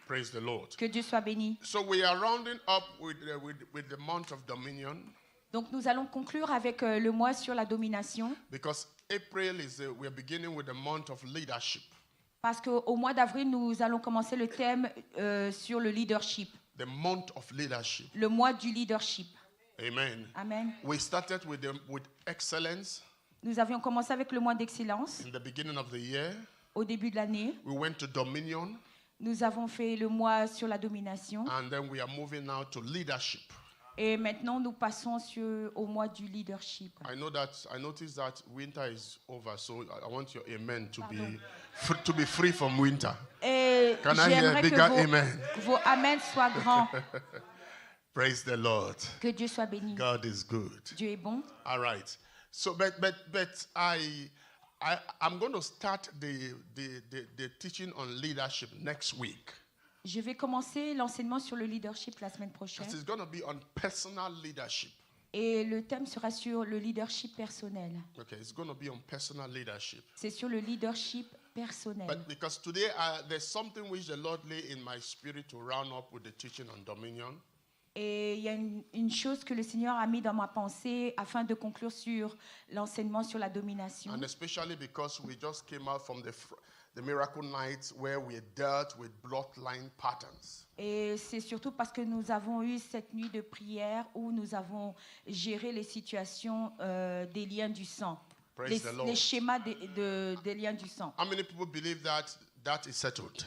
Praise the Lord. Que Dieu soit béni. So we are rounding up with the month of dominion. Donc nous allons conclure avec le mois sur la domination. Because April is we are beginning with the month of leadership. Parce qu'au mois d'avril, nous allons commencer le thème sur le leadership. The month of leadership. Le mois du leadership. Amen. Amen. We started with excellence. Nous avions commencé avec le mois d'excellence In the beginning of the year. au début de l'année. We went to dominion. Nous avons fait le mois sur la domination. And then we are moving now to leadership. Et maintenant, nous passons au mois du leadership. I noticed that winter is over, so I want your amen to be free from winter. Et Can I hear a bigger amen? Vos amens soient grands. Praise the Lord. Que Dieu soit béni. God is good. Dieu est bon. All right. So, but I'm going to start the teaching on leadership next week. Je vais commencer l'enseignement sur le leadership la semaine prochaine. It's going to be on personal leadership. Et le thème sera sur le leadership personnel. Okay, it's going to be on personal leadership. C'est sur le leadership personnel. But because today there's something which the Lord lay in my spirit to round up with the teaching on dominion. Et il y a une chose que le Seigneur a mis dans ma pensée afin de conclure sur l'enseignement sur la domination. And especially because we just came out from the miracle night where we dealt with bloodline patterns. Et c'est surtout parce que nous avons eu cette nuit de prière où nous avons géré les situations des liens du sang, les schémas des liens du sang. How many people believe that is settled?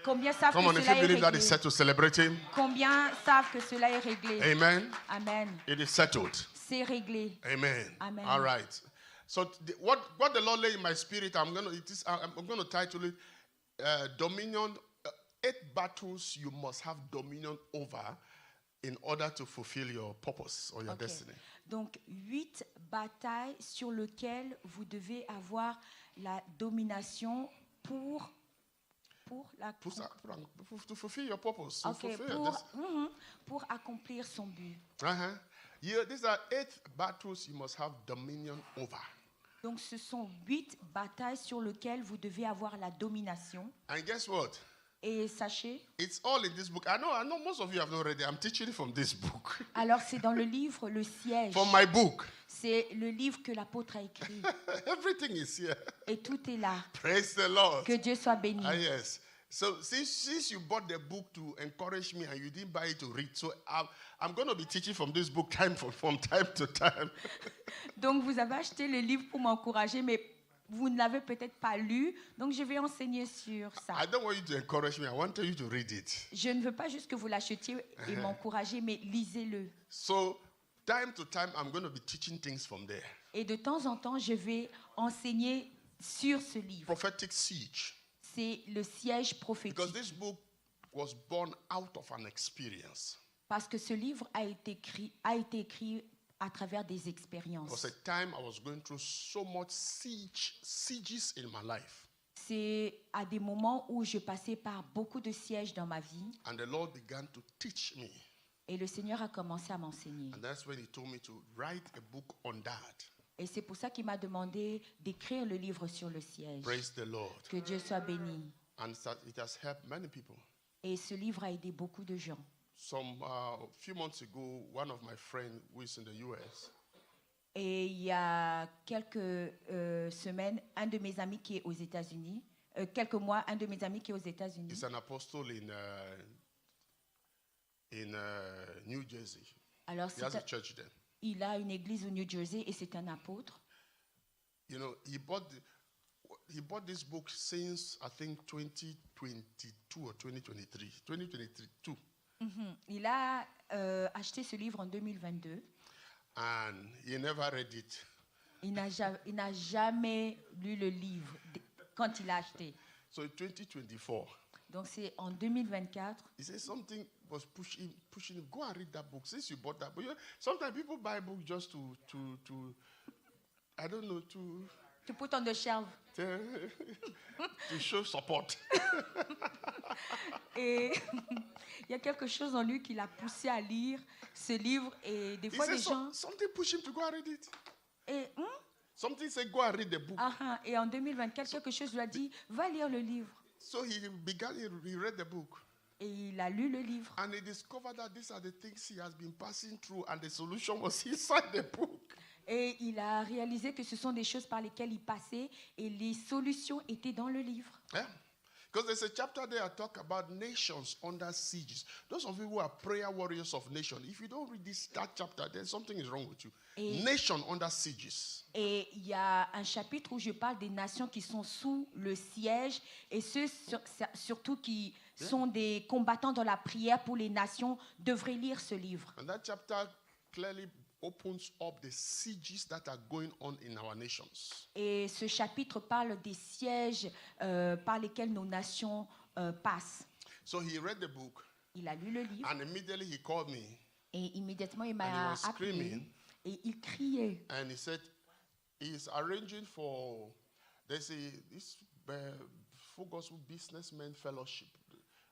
Combien savent Come que on, if cela you est believe that réglé? is settled, celebrate Him. Combien savent que cela est réglé? Amen. Amen. It is settled. C'est réglé. Amen. Amen. All right. So what the Lord laid in my spirit, I'm going to title it Dominion. 8 battles you must have dominion over in order to fulfill your purpose or your destiny. Donc 8 batailles sur lesquelles vous devez avoir la domination pour to fulfill your purpose. Okay, pour accomplir son but. Yeah, these are 8 battles you must have dominion over. Donc ce sont 8 batailles sur lesquelles vous devez avoir la domination. And guess what? Et sachez, it's all in this book. I know most of you have not read it. I'm teaching from this book. Alors c'est dans le livre Le Siège. From my book. C'est le livre que l'apôtre a écrit. Everything is here. Et tout est là. Praise the Lord. Que Dieu soit béni. Ah, yes. So since you bought the book to encourage me and you didn't buy it to read, so I'm going to be teaching from this book from time to time. Donc vous avez acheté le livre pour m'encourager, mais vous ne l'avez peut-être pas lu, donc je vais enseigner sur ça. I don't want you to encourage me. I want you to read it. Je ne veux pas juste que vous l'achetiez et m'encourager, mais lisez-le. So time to time, I'm going to be teaching things from there. Et de temps en temps, je vais enseigner sur ce livre. Prophetic siege. C'est le siège prophétique. Because this book was born out of an experience. Parce que ce livre a été écrit à travers des expériences. It was a time I was going through so much sieges in my life. C'est à des moments où je passais par beaucoup de sièges dans ma vie. And the Lord began to teach me. Et le Seigneur a commencé à m'enseigner. And that's when He told me to write a book on that. Et c'est pour ça qu'il m'a demandé d'écrire le livre sur le siège. Praise the Lord. Que Dieu soit béni. And it has helped many people. Et ce livre a aidé beaucoup de gens. A few months ago, one of my friends who is in the US. Et il y a quelques semaines, un de mes amis qui est aux États-Unis, quelques mois, un de mes amis qui est aux États-Unis. He's an apostle in New Jersey. Alors, he has a church there. Il a une église au New Jersey et c'est un apôtre. You know, he bought this book since I think 2022 or 2023. 2022. Il a acheté ce livre en 2022. And he never read it. Il n'a jamais lu le livre quand il l'a acheté. So in 2024. Donc c'est en 2024. He said something was pushing him. Go and read that book since you bought that book. You know, sometimes people buy books just to I don't know, to put on the shelf. To show support. Et il y a quelque chose en lui qui l'a poussé à lire ce livre et des fois les gens. Something pushed him to go and read it. Et something said go and read the book. Et en 2024 quelque chose lui a dit va lire le livre. So he read the book. Et il a lu le livre. And he discovered that these are the things he has been passing through, and the solution was inside the book. Et il a réalisé que ce sont des choses par lesquelles il passait et les solutions étaient dans le livre. Yeah. Because there's a chapter there I talk about nations under sieges. Those of you who are prayer warriors of nations, if you don't read that chapter, then something is wrong with you. Nation under sieges. Et il y a un chapitre où je parle des nations qui sont sous le siège et ceux surtout qui sont des combattants dans la prière pour les nations devraient lire ce livre. And that chapter clearly opens up the sieges that are going on in our nations. Et ce chapitre parle des sièges par lesquels nos nations passent. So he read the book. Il a lu le livre. And immediately he called me. Et immédiatement il m'a appelé. Et il criait. And he said he's arranging for this Full Gospel Businessmen Fellowship.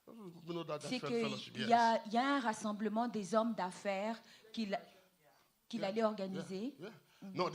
You know that C'est qu'il y a un rassemblement des hommes d'affaires qu'il allait organiser. Yeah. No,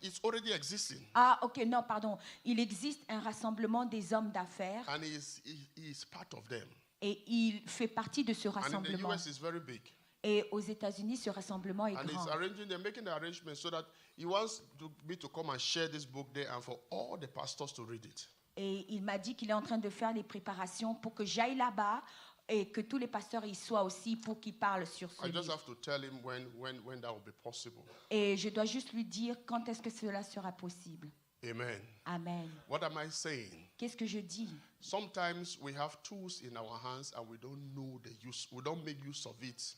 it's already existing. Ah, ok, non, pardon. Il existe un rassemblement des hommes d'affaires. And he's part of them. Et il fait partie de ce rassemblement. And in the US, it's very big. Et aux États-Unis, ce rassemblement est grand. They're making the arrangement so that he wants me to come and share this book there and for all the pastors to read it. Et il m'a dit qu'il est en train de faire les préparations pour que j'aille là-bas et que tous les pasteurs y soient aussi pour qu'ils parlent sur ce livre. I just have to tell him when that will be possible. Et je dois juste lui dire quand est-ce que cela sera possible. Amen. Amen. What am I saying? Qu'est-ce que je dis? Sometimes we have tools in our hands and we don't know the use. We don't make use of it.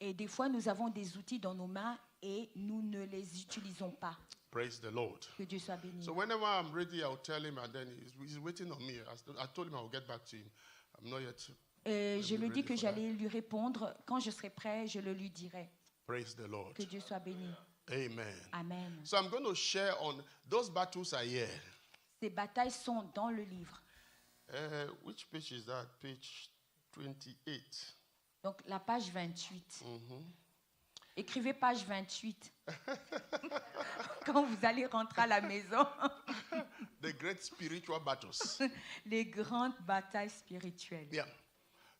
Et des fois, nous avons des outils dans nos mains et nous ne les utilisons pas. Praise the Lord. Que Dieu soit béni. So whenever I'm ready, I'll tell him, and then he's waiting on me. I told him I'll get back to him. I'm not yet. Je lui dis que j'allais lui répondre. Quand je serai prêt, je le lui dirai. Praise the Lord. Que Dieu soit béni. Amen. Amen. So I'm going to share on those battles are here. Ces batailles sont dans le livre. Which page is that? Page 28. Donc la page 28. Écrivez page 28. Quand vous allez rentrer à la maison. The great spiritual battles. Les grandes batailles spirituelles. Yeah.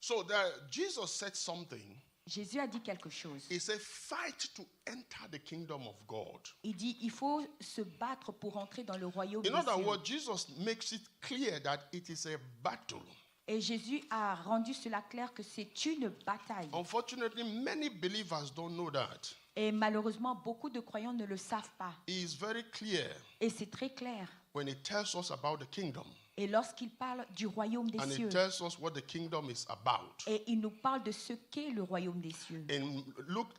So Jesus said something. Jésus a dit quelque chose. He said, fight to enter the kingdom of God. Il dit, il faut se battre pour entrer dans le royaume des cieux. In other words, Jesus makes it clear that it is a battle. Et Jésus a rendu cela clair que c'est une bataille. Unfortunately, many believers don't know that. Et malheureusement, beaucoup de croyants ne le savent pas. He is very clear. Et c'est très clair. When he tells us about the kingdom. Et lorsqu'il parle du royaume des cieux. And he tells us what the kingdom is about. Et il nous parle de ce qu'est le royaume des cieux. And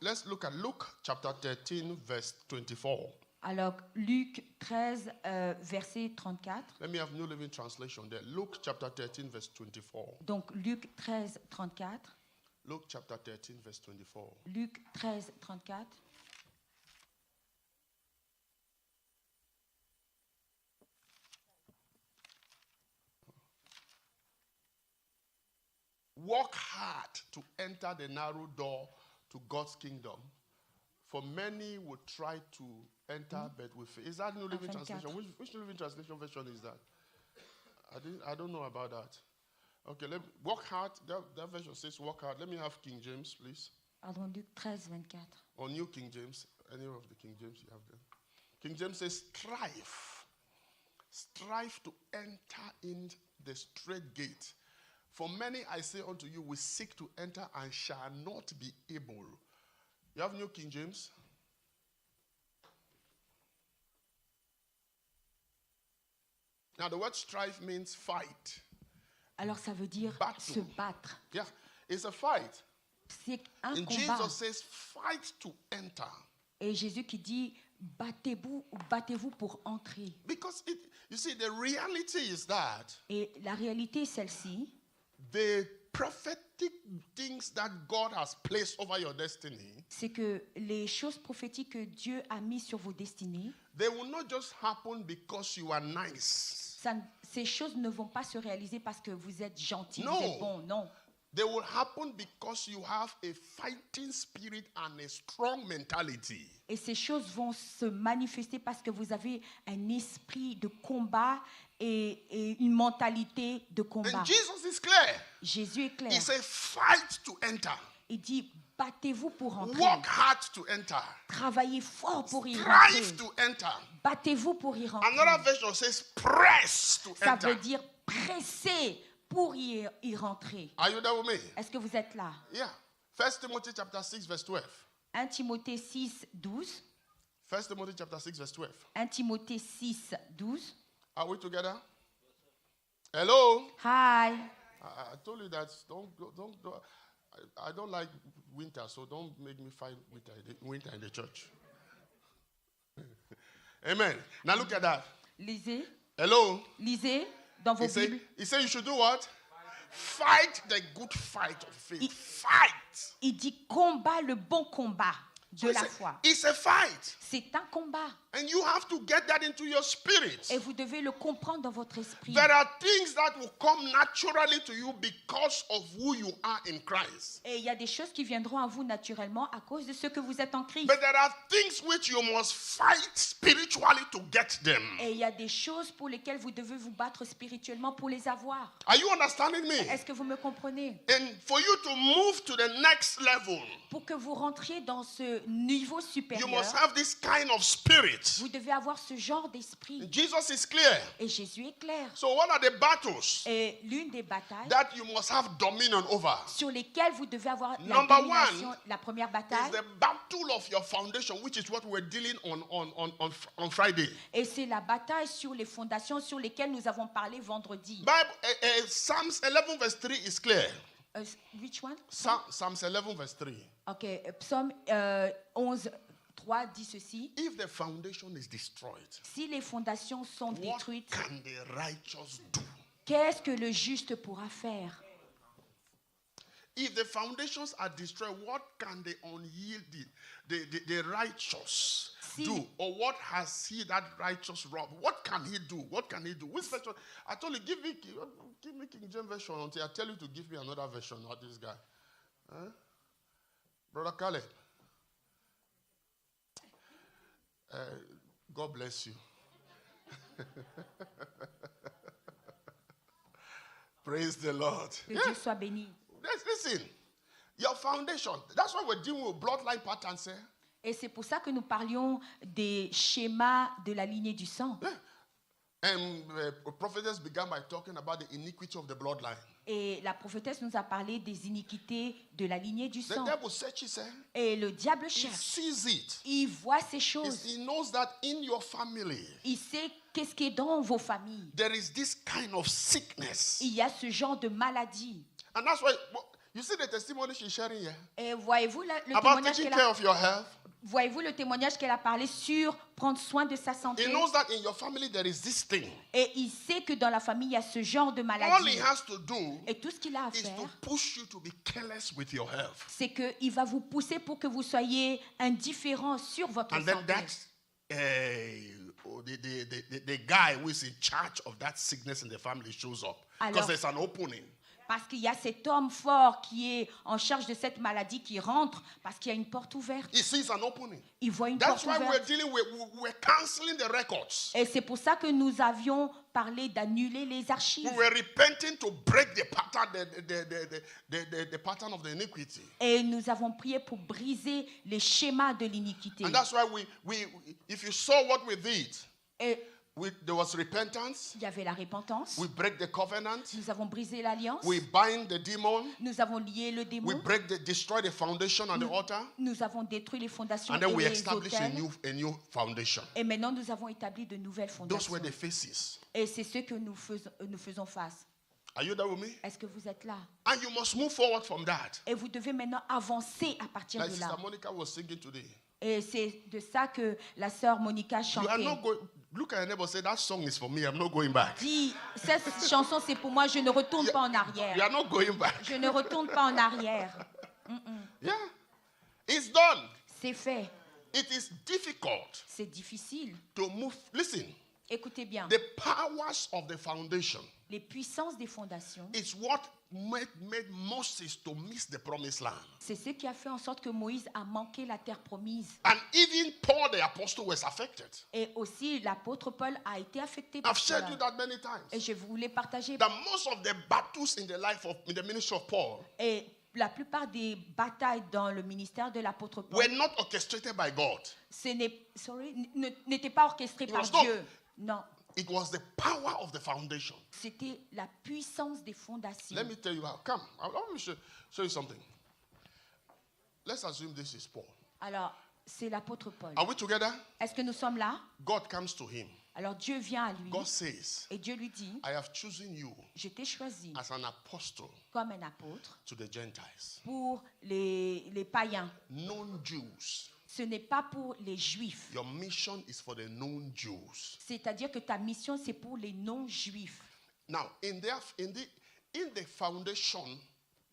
let's look at Luke chapter 13 verse 24. Alors Luc 13 verset 34. Let me have New Living Translation there. Luke chapter 13 verse 24. Donc Luc 13 34. Luke chapter 13 verse 24. Luc 13 34. Work hard to enter the narrow door to God's kingdom. For many will try to enter, but with faith. Is that New Living Translation? Which New Living Translation version is that? I don't know about that. Okay, work hard. That version says work hard. Let me have King James, please. Pardon, Luc 13, 24. Or New King James. Any of the King James you have there. King James says strive. Strive to enter in the straight gate. For many, I say unto you, we seek to enter and shall not be able. You have New King James? Now, the word strive means fight. Alors, ça veut dire se battre. Yeah, it's a fight. C'est un And combat. Jesus says, fight to enter. Et Jésus qui dit, battez-vous pour entrer. Because, you see, the reality is that Et la réalité est celle-ci. The prophetic things that God has placed over your destiny, c'est que les choses prophétiques que Dieu a mises sur vos destinées, they will not just happen because you are nice. Ces choses ne vont pas se réaliser parce que vous êtes gentil, No. vous êtes bon, non. they will happen because you have a fighting spirit and a strong mentality. Et ces choses vont se manifester parce que vous avez un esprit de combat et une mentalité de combat. And Jesus is clear. Jésus est clair. He said, fight to enter. Il dit, battez-vous pour entrer. Work hard to enter. Travaillez fort pour y rentrer. Strive to enter. Battez-vous pour y rentrer. Another version says, press to Ça enter. veut dire presser pour y rentrer. Are you there with me? Est-ce que vous êtes là? Yeah. 1 Timothy chapter 6 verse 12. 1 Timothée 6, 12. 1 Timothy chapter 6 verse 12. 1 Timothée 6, 12. Are we together? Hello? Hi. I told you that I don't like winter, so don't make me fight winter in the church. Amen. Now look at that. Lisez. Hello? Lisez dans vos Bibles. He said you should do what? Fight the good fight of faith. Fight. Il dit combat le bon combat de la foi. It's a fight. C'est un combat. And you have to get that into your spirit. Et vous devez le comprendre dans votre esprit. There are things that will come naturally to you because of who you are in Christ. Et il y a des choses qui viendront à vous naturellement à cause de ce que vous êtes en Christ. But there are things which you must fight spiritually to get them. Et il y a des choses pour lesquelles vous devez vous battre spirituellement pour les avoir. Are you understanding me? Est-ce que vous me comprenez? And for you to move to the next level, pour que vous rentriez dans ce niveau supérieur, you must have this kind of spirit. Vous devez avoir ce genre d'esprit. Jesus is clear. Et Jésus est clair. So what are the battles Et l'une des batailles that you must have dominion over? sur lesquelles vous devez avoir la Number domination, one la première is bataille, the battle of your foundation, which is what we're dealing on Friday. et c'est la bataille sur les fondations sur lesquelles nous avons parlé vendredi. Psalms 11 verse 3 is clear. Which one? Psalms 11 verse 3. Ok, Psaume 11, 3 dit ceci. If the foundation is destroyed, Si les fondations sont what détruites, can the righteous do? qu'est-ce que le juste pourra faire? If the foundations are destroyed, what can the unyielding, the righteous do? Or what has he that righteous robbed? What can he do? What can he do? Which version? I told you, give me King James version until I tell you to give me another version, not this guy. Huh? Brother Caleb. God bless you. Praise the Lord. Que Dieu soit béni. Listen, your foundation. That's why we're dealing with bloodline patterns. Et c'est pour ça que nous parlions des schémas de la lignée du sang. And prophetess began by talking about the iniquity of the bloodline. Et la prophétesse nous a parlé des iniquités de la lignée du sang. The devil searches, Et le diable he cherche. sees it. Il voit ces choses. He knows that in your family, Il sait qu'est-ce qui est dans vos familles. there is this kind of sickness. Il y a ce genre de maladie. And that's why, you see the testimony she's sharing here? Et voyez-vous le About témoignage taking qu'elle care a, of your health. voyez-vous le témoignage qu'elle a parlé sur prendre soin de sa santé. He knows that in your family there is this thing. Et il sait que dans la famille, il y a ce genre de All he maladie. has to do Et tout ce qu'il a à is to faire, push you to be careless with your health. c'est qu'il va vous pousser pour que vous soyez indifférent sur votre And then santé. that's the guy who is in charge of that sickness in the family shows up. Because Alors, there's an opening. Parce qu'il y a cet homme fort qui est en charge de cette maladie qui rentre parce qu'il y a une porte ouverte. He sees an opening. Il voit une That's porte why we're ouverte. dealing with, we're canceling the records. Et c'est pour ça que nous avions parlé d'annuler les archives. We were repenting to break the pattern, the pattern of the iniquity. Et nous avons prié pour briser les schémas de l'iniquité. And that's why if you saw what we did, Et there was repentance. il y avait la repentance. We break the covenant. Nous avons brisé l'alliance. We bind the demon. Nous avons lié le démon. We destroy the foundation and the altar. Nous avons détruit les fondations And then et we les establish autels. a new foundation. Et maintenant, nous avons établi de nouvelles Those fondations. were the faces. Et c'est ce que nous faisons face. Are you there with me? Est-ce que vous êtes là? And you must move forward from that. Et vous devez maintenant avancer à partir Like de là. Sister Monica was singing today. Et c'est de ça que la sœur Monica You are chantait. not going. Look at your neighbor. Say that song is for me. I'm not going back. Dit, cette chanson c'est pour moi, je ne retourne pas en You arrière. are not going back. Je ne retourne pas en arrière. Yeah, it's done. C'est fait. It is difficult C'est difficile. to move. Listen, Écoutez bien. the powers of the foundation Les puissances des fondations, is what made Moses to miss the promised land. C'est ce qui a fait en sorte que Moïse a manqué la terre promise. And even Paul the apostle was affected. Et aussi l'apôtre Paul a été affecté I've par shared cela. you that many times. Et je voulais partager. That most of the battles in the ministry of Paul Et la plupart des batailles dans le ministère de l'apôtre Paul were not orchestrated by God. N'étaient pas orchestrées par Dieu. Non. It was the power of the foundation. C'était la puissance des fondations. Let me tell you how. Come, let me show you something. Let's assume this is Paul. Alors, c'est l'apôtre Paul. Are we together? Est-ce que nous sommes là? God comes to him. Alors Dieu vient à lui. God says, et Dieu lui dit, I have chosen you je t'ai choisi as an apostle comme un apôtre to the Gentiles. Pour les païens. Non-Jews. Ce n'est pas pour les Juifs. Your mission is for the non-Jews. C'est-à-dire que ta mission, c'est pour les non-Juifs. Now, in the foundation,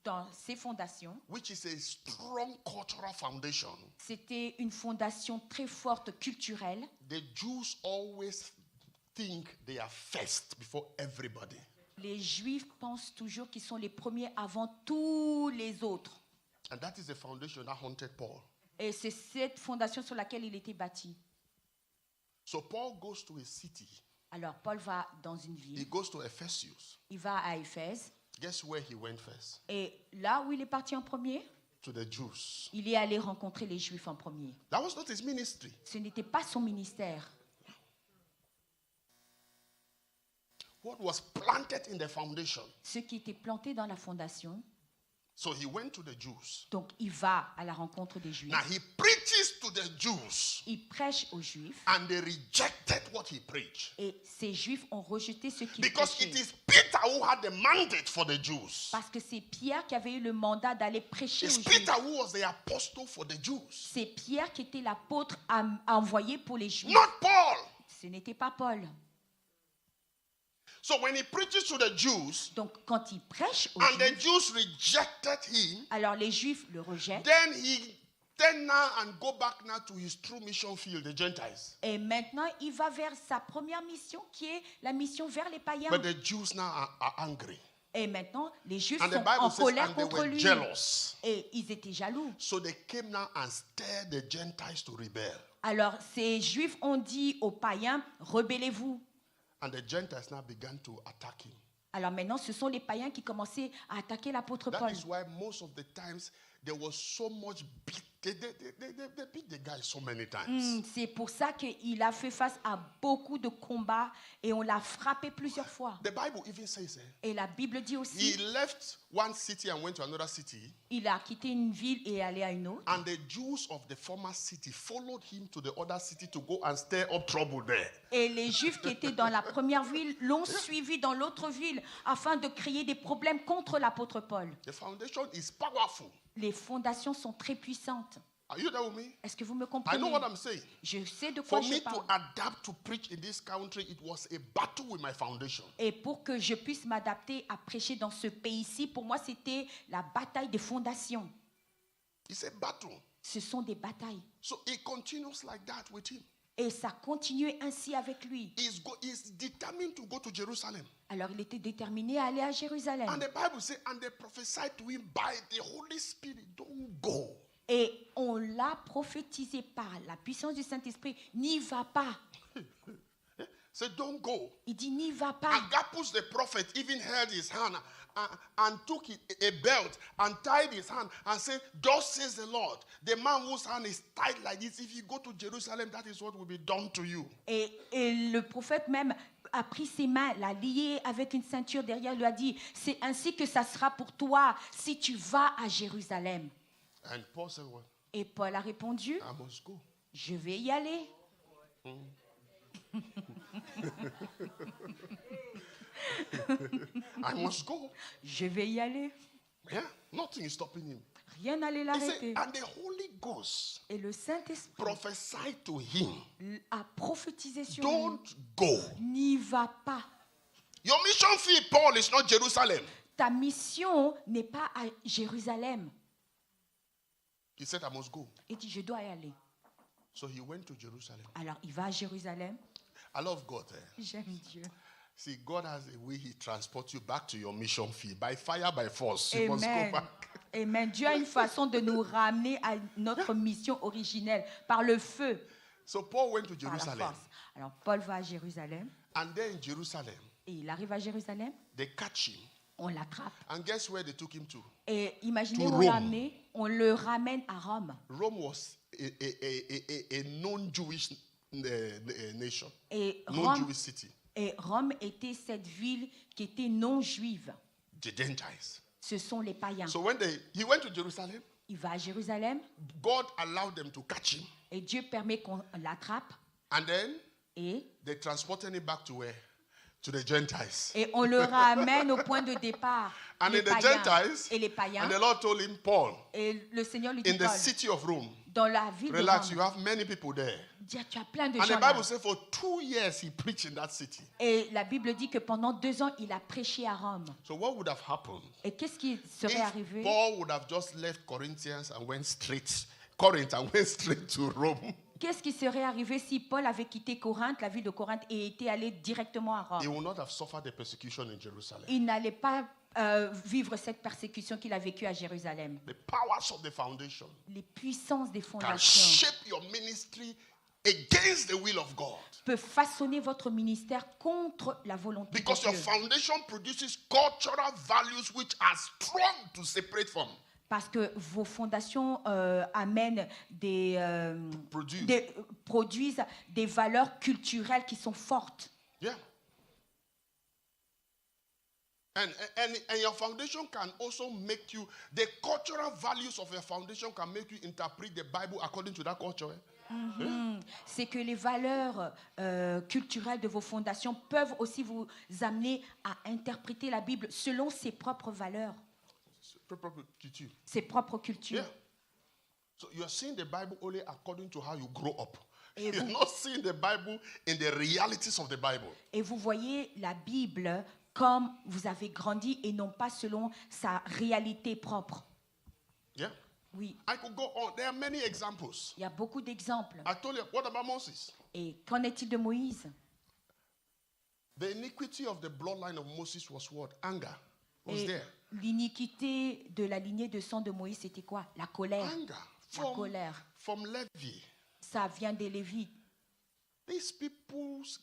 dans ces fondations, which is a strong cultural foundation, c'était une fondation très forte culturelle. The Jews always think they are first before everybody. Les Juifs pensent toujours qu'ils sont les premiers avant tous les autres. And that is the foundation that haunted Paul. Et c'est cette fondation sur laquelle il était bâti. So Paul goes to a city. Alors Paul va dans une ville. He goes to Ephesus. Il va à Éphèse. Guess where he went first? Et là où il est parti en premier? To the Jews. Il est allé rencontrer les Juifs en premier. That was not his ministry. Ce n'était pas son ministère. What was planted in the foundation? Ce qui était planté dans la fondation. So he went to the Jews. Donc il va à la rencontre des Juifs. Now he preaches to the Jews. Il prêche aux Juifs. And they rejected what he preached. Et ces Juifs ont rejeté ce qu'il Because prêchait. it is Peter who had the mandate for the Jews. Parce que c'est Pierre qui avait eu le mandat d'aller prêcher It's aux Peter Juifs. who was the apostle for the Jews. C'est Pierre qui était l'apôtre à envoyer pour les Juifs. Not Paul. Ce n'était pas Paul. So when he preaches to the Jews, donc quand il prêche aux and Juifs, the Jews rejected him, alors les Juifs le rejettent. Then he turn now and go back now to his true mission field, the Gentiles. Et maintenant il va vers sa première mission qui est la mission vers les païens. But the Jews now are angry. Et maintenant les Juifs And the sont Bible en says, colère and they contre were lui. jealous. Et ils étaient jaloux. So they came now and stirred the Gentiles to rebel. Alors ces Juifs ont dit aux païens, rebellez-vous. And the Gentiles now began to attack him. Alors maintenant, ce sont les païens qui commençaient à attaquer l'apôtre Paul. That is why most of the times there was so much beat. They beat the guy so many times. C'est pour ça qu'il a fait face à beaucoup de combats et on l'a frappé plusieurs fois. The Bible even says, Et la Bible dit aussi, he left one city and went to another city. Il a quitté une ville et est allé à une autre. And the Jews of the former city followed him to the other city to go and stir up trouble there. Et les Juifs qui étaient dans la première ville l'ont suivi dans l'autre ville afin de créer des problèmes contre l'apôtre Paul. The foundation is powerful. Les fondations sont très puissantes. Are you there with me? Est-ce que vous me I comprenez? know what I'm saying. Je sais de quoi For je me parle. to adapt to preach in this country, it was a battle with my foundation. Et pour que je puisse m'adapter à prêcher dans ce pays-ci, pour moi, c'était la bataille des fondations. It's a battle. Ce sont des batailles. So it continues like that with him. Et ça continuait ainsi avec lui. He's determined to go to Jerusalem. Alors il était déterminé à aller à Jérusalem. And the Bible says, and they prophesied to him by the Holy Spirit, don't go. Et on l'a prophétisé par la puissance du Saint-Esprit. N'y va pas. Say, don't go. Il dit, n'y va pas. Agabus the prophet even held his hand and took a belt and tied his hand and said, thus says the Lord, the man whose hand is tied like this, if you go to Jerusalem, that is what will be done to you. Et le prophète même a pris ses mains, l'a lié avec une ceinture derrière, lui a dit, c'est ainsi que ça sera pour toi si tu vas à Jérusalem. And Paul said, what? Et Paul a répondu, I must go. je vais y aller. I must go. Je vais y aller. Yeah, nothing is stopping him. Rien n'allait He l'arrêter. said, and the Holy Ghost Et le Saint-Esprit prophesied to him, a prophétisé sur don't lui. go. N'y va pas. Your mission field, Paul, is not Jerusalem. Ta mission n'est pas à Jérusalem. He said, I must go. Il dit, je dois y aller. So he went to Jerusalem. Alors, il va à Jérusalem. I love God. J'aime Dieu. See, God has a way He transports you back to your mission field. By fire, by force. You must go back. Amen. Dieu a une façon de nous ramener à notre mission originelle par le feu. So Paul went to Jerusalem. Alors Paul va à Jérusalem. And then in Jerusalem, et il arrive à Jérusalem. They catch him. On l'attrape. And guess where they took him to? Et imaginez où on l'a amené. On le ramène à Rome. Rome was a non-Jewish nation. Et non-Jewish city. Et Rome était cette ville qui était non juive. The Gentiles. Ce sont les païens. So when he went to Jerusalem, il va à Jérusalem. God allowed them to catch him. Et Dieu permet qu'on l'attrape. And then et they transported him back to where? To the Gentiles. Et on le ramène au point de départ. And les in the païens. Gentiles, et les païens. And the Lord told him, Paul, et le Seigneur lui dit, in the city of Rome, dans la ville relax, de Rome, you have many people there. Tu as plein de and gens the Bible là. says for 2 years he preached in that city. Et la Bible dit que pendant 2 ans, il a prêché à Rome. So what would have happened? Et qu'est-ce qui serait if arrivé? Paul would have just left Corinth and went straight to Rome. Qu'est-ce qui serait arrivé si Paul avait quitté Corinthe, la ville de Corinthe, et était allé directement à Rome? He would not have suffered the persecution in Jerusalem. Il n'allait pas vivre cette persécution qu'il a vécue à Jérusalem. The powers of the foundation Les puissances des can fondations shape your ministry against the will of God. Peuvent façonner votre ministère contre la volonté Because de Dieu. your foundation produces cultural values which are strong to separate from. Parce que vos fondations amènent produisent des valeurs culturelles qui sont fortes. Yeah. And your foundation can also make you, the cultural values of your foundation can make you interpret the Bible according to that culture. C'est que les valeurs culturelles de vos fondations peuvent aussi vous amener à interpréter la Bible selon ses propres valeurs. Ses propres cultures. Yeah. So you are seeing the Bible only according to how you grow up. You're not seeing the Bible in the realities of the Bible. Et vous voyez la Bible comme vous avez grandi et non pas selon sa réalité propre. Yeah. Oui. I could go on. There are many examples. Il y a beaucoup d'exemples. I told you, what about Moses? Et qu'en est-il de Moïse? The iniquity of the bloodline of Moses was what? Anger. Was there. L'iniquité de la lignée de sang de Moïse, c'était quoi? La colère. Anger. La colère. From Levi. Ça vient des Lévites. These people's,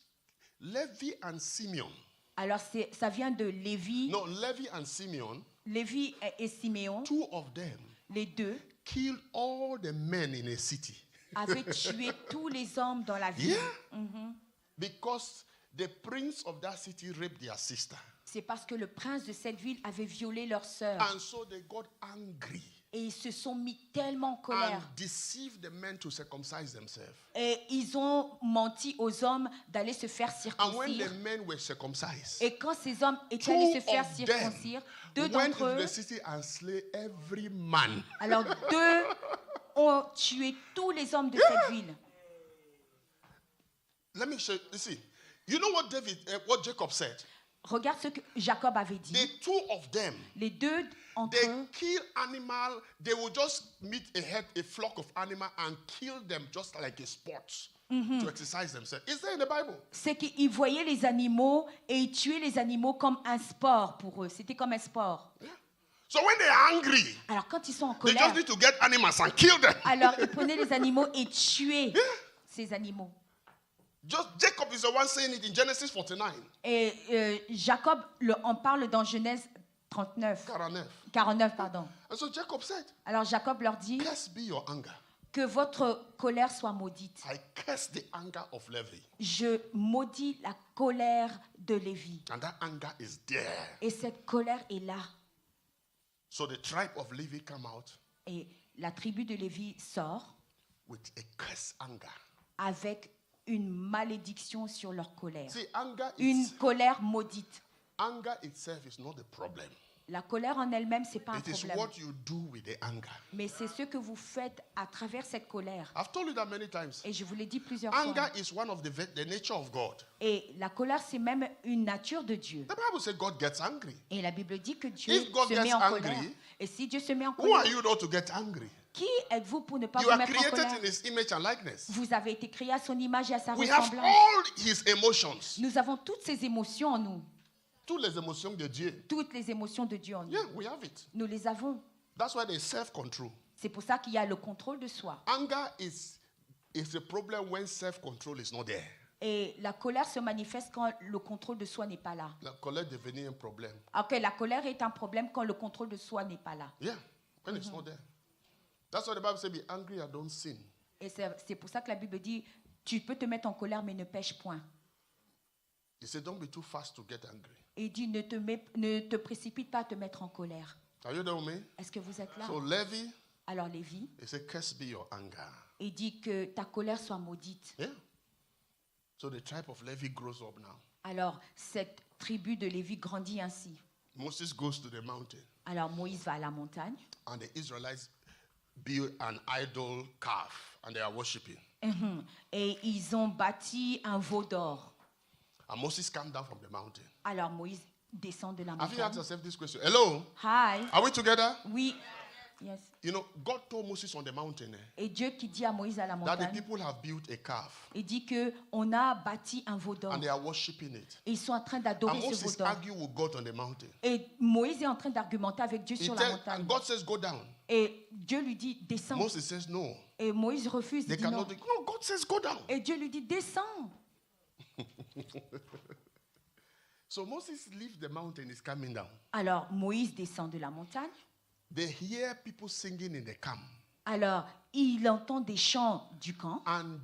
Levi and Simeon. Alors ça vient de Lévi. No, Levi and Simeon. Lévi et Siméon. Two of them. Les deux. Killed all the men in a city. Avaient tué tous les hommes dans la ville. Yeah. Because the prince of that city raped their sister. C'est parce que le prince de cette ville avait violé leur sœur. And so they got angry. Et ils se sont mis tellement en colère. And deceived the men to circumcise themselves. Et ils ont menti aux hommes d'aller se faire And when circoncire. the men were circumcised, Et quand ces hommes étaient allés se faire circoncire, 2 d'entre eux, the city and slay every man. alors 2 ont tué tous les hommes de cette ville. Let me show you. See, you know what Jacob said? Regarde ce que Jacob avait dit. The two of them, les 2 entre they eux, kill animal. They will just meet a flock of animal and kill them just like a sport to exercise themselves. Is there in the Bible? C'est qu'ils voyaient les animaux et ils tuaient les animaux comme un sport pour eux. C'était comme un sport. Yeah. So when they're angry, alors quand ils sont en they colère, just need to get animals and kill them. alors ils prenaient les animaux et tuaient ces animaux. Jacob is the one saying it in Genesis 49. Et Jacob en parle dans Genèse 49, pardon. And so Jacob said, alors Jacob leur dit, "Cursed be your anger. que votre colère soit maudite. I curse the anger of Levi." Je maudis la colère de Lévi. And that anger is there. Et cette colère est là. So the tribe of Levi come out Et la tribu de Lévi sort with a cursed anger. avec une malédiction sur leur colère. See, anger Une colère maudite. Anger itself is not the problem. La colère en elle-même, c'est pas un It is problème. what you do with the anger. Mais c'est ce que vous faites à travers cette colère. I've told you that many times. Et je vous l'ai dit plusieurs Anger fois. is one of the nature of God. Et la colère, c'est même une nature de Dieu. The Bible says God gets angry. Et la Bible dit que Dieu If God se met gets en angry, colère. Et si Dieu se met en who are colère, you not to get angry? qui êtes-vous pour ne pas You vous are mettre en created colère? in His image and likeness. Vous avez été créé à son image et à sa We have ressemblance. all His emotions. Nous avons toutes ces émotions en nous. Toutes les émotions de Dieu. Toutes les émotions de Dieu en nous. Yeah, we have it. Nous les avons. That's why there's self-control. C'est pour ça qu'il y a le contrôle de soi. Anger is a problem when self-control is not there. Et la colère se manifeste quand le contrôle de soi n'est pas là. La colère devient un problème. Ok, la colère est un problème quand le contrôle de soi n'est pas là. Yeah, when it's not there. That's why the Bible says, be angry and don't sin. Et c'est pour ça que la Bible dit, tu peux te mettre en colère mais ne pêche point. He said, don't be too fast to get angry. Et il dit, ne te précipite pas à te mettre en colère. Are you there with me? Est-ce que vous êtes là? So Levi, Alors Lévi, he said, curse be your anger. il dit que ta colère soit maudite. Yeah. So the tribe of Levi grows up now. Alors cette tribu de Lévi grandit ainsi. Moses goes to the mountain. Alors Moïse va à la montagne. And the Israelites build an idol calf and they are worshiping. Et ils ont bâti un veau d'or. And Moses came down from the mountain. Alors Moïse descend de la Have you asked montagne. yourself this question? Hello? Hi. Are we together? Oui. Yes. You know, God told Moses on the mountain Et Dieu qui dit à Moïse à la that the montagne, people have built a calf il dit que on a bâti un veau d'or. and they are worshiping it. Et ils sont en train And d'adorer ce veau Moses d'or. argued with God on the mountain. Et Moïse est en train d'argumenter avec Dieu sur la montagne. And God says, go down. Et Dieu lui dit, descends. Moses says, no. Et Moïse refuse, They il dit non. cannot do it. No, God says, go down. Et Dieu lui dit, descends. So Moses leaves the mountain, is coming down. Alors Moïse descend de la montagne. They hear people singing in the camp. Alors il entend des chants du camp. And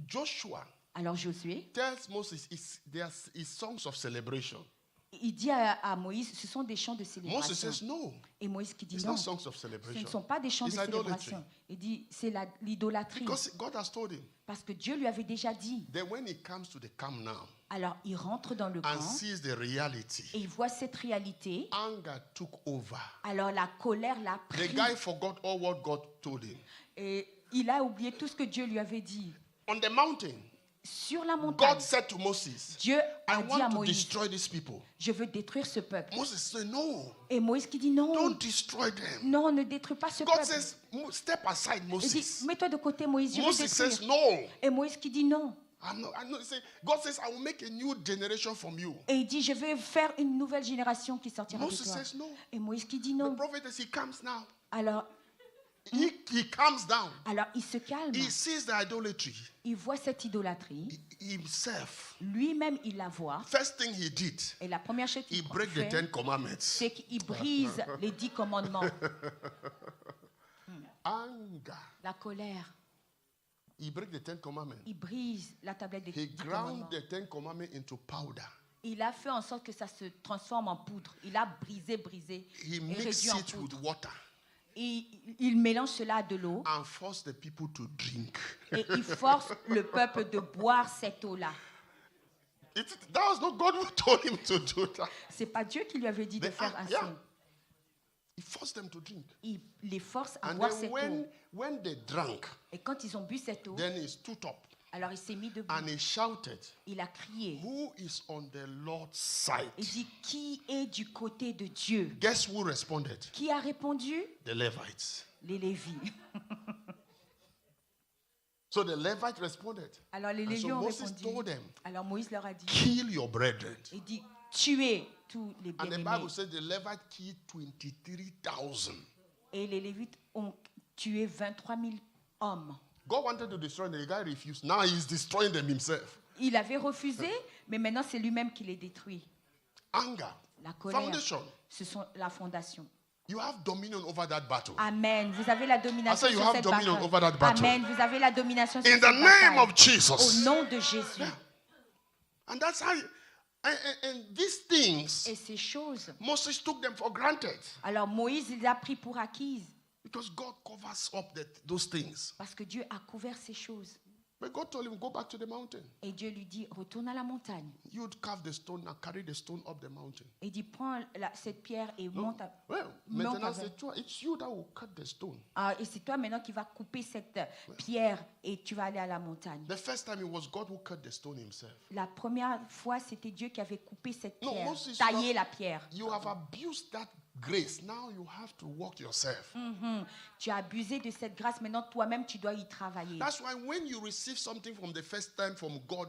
Joshua Alors Josué, tells Moses, there's songs of celebration. il dit à Moïse, ce sont des chants de Moses célébration. says, no, Et Moïse qui dit it's non, not songs of ce ne celebration. sont pas des chants de It's idolatry. célébration. Il dit, c'est l'idolâtrie. Because God has told him. Parce que Dieu lui avait déjà dit. Then when he comes to the camp now Alors il rentre dans le and camp sees the reality, et il voit cette réalité. anger took over. Alors la colère l'a The pris. guy forgot all what God told him. Et il a oublié tout ce que Dieu lui avait dit. On the mountain, Sur la montagne, God said to Moses, Dieu I a dit à want to Moïse, destroy these people. je veux détruire ce peuple. Moses said, no, Et Moïse qui dit non, don't destroy them. non, ne détruis pas ce God peuple. says, step aside, Il dit, Moses. mets-toi de côté Moïse, je veux Moses détruire. says, no. Et Moïse qui dit non. I know. God says, I will make a new generation from you. Et il dit, je vais faire une nouvelle génération qui sortira de Moses toi. says, no. Et Moïse qui dit The non. prophet, as he comes now, Alors he comes down. il se calme. He sees the idolatry Il voit cette idolâtrie. himself. Lui-même, il la voit. First thing he did, Et la première chose he qu'il break the fait, 10 commandments. c'est qu'il brise les 10 commandements. Anger. La colère. He break the 10 commandments. Il brise la tablette des He 10 ground commandements. the 10 commandments into powder. Il a fait en sorte que ça se transforme en poudre. Il a brisé He et mixed réduit en it with poudre. water Et il mélange cela à de l'eau and forced the people to drink. et il force le peuple de boire cette eau-là. That was not God who told him to do that. C'est pas Dieu qui lui avait dit de faire ainsi. Yeah. He forced them to drink. Il les force à And boire then cette eau. when they drank, Et quand ils ont bu cette eau, then he stood up alors il s'est mis debout. and he shouted, Il a crié. who is on the Lord's side? Il dit, qui est du côté de Dieu? Guess who responded? Qui a répondu? The Levites. Les Lévis. So the Levites responded. Alors les And Lévites so ont Moses répondu. told them, Alors Moïse leur a dit, kill your brethren. il dit, tuez tous les And the bien-aimés. Bible says the Levites killed 23,000. Et les Lévites ont tué 23 000 hommes. God wanted to destroy them. The guy refused. Now he's destroying them himself. Il avait refusé, mais maintenant c'est lui-même qui les détruit. Anger. La colère, Foundation. ce sont la fondation. You have dominion over that battle. Amen. Vous avez la domination I say you sur have cette dominion bataille. over that battle. Amen. Vous avez la domination sur In cette the name bataille. of Au Jesus. nom de Jésus. And that's how, and these things, Et ces choses, Moses took them for granted. alors Moïse les a pris pour acquises. Because God covers up those things. Parce que Dieu a couvert ces choses. But God told him, go back to the mountain. Et Dieu lui dit, retourne à la montagne. You would carve the stone and carry the stone up the mountain. Et dit, prends cette pierre et monte. Well, monte maintenant, avec. it's you that will cut the stone. Et c'est toi maintenant qui vas couper cette pierre et tu vas aller à la montagne. The first time it was God who cut the stone himself. La première fois, c'était Dieu qui avait coupé cette No, pierre, Moses, taillé la pierre. You have abused that grace. Now you have to work yourself. Tu as abusé de cette grâce. Maintenant, toi-même, tu dois y travailler. That's why when you receive something from the first time from God,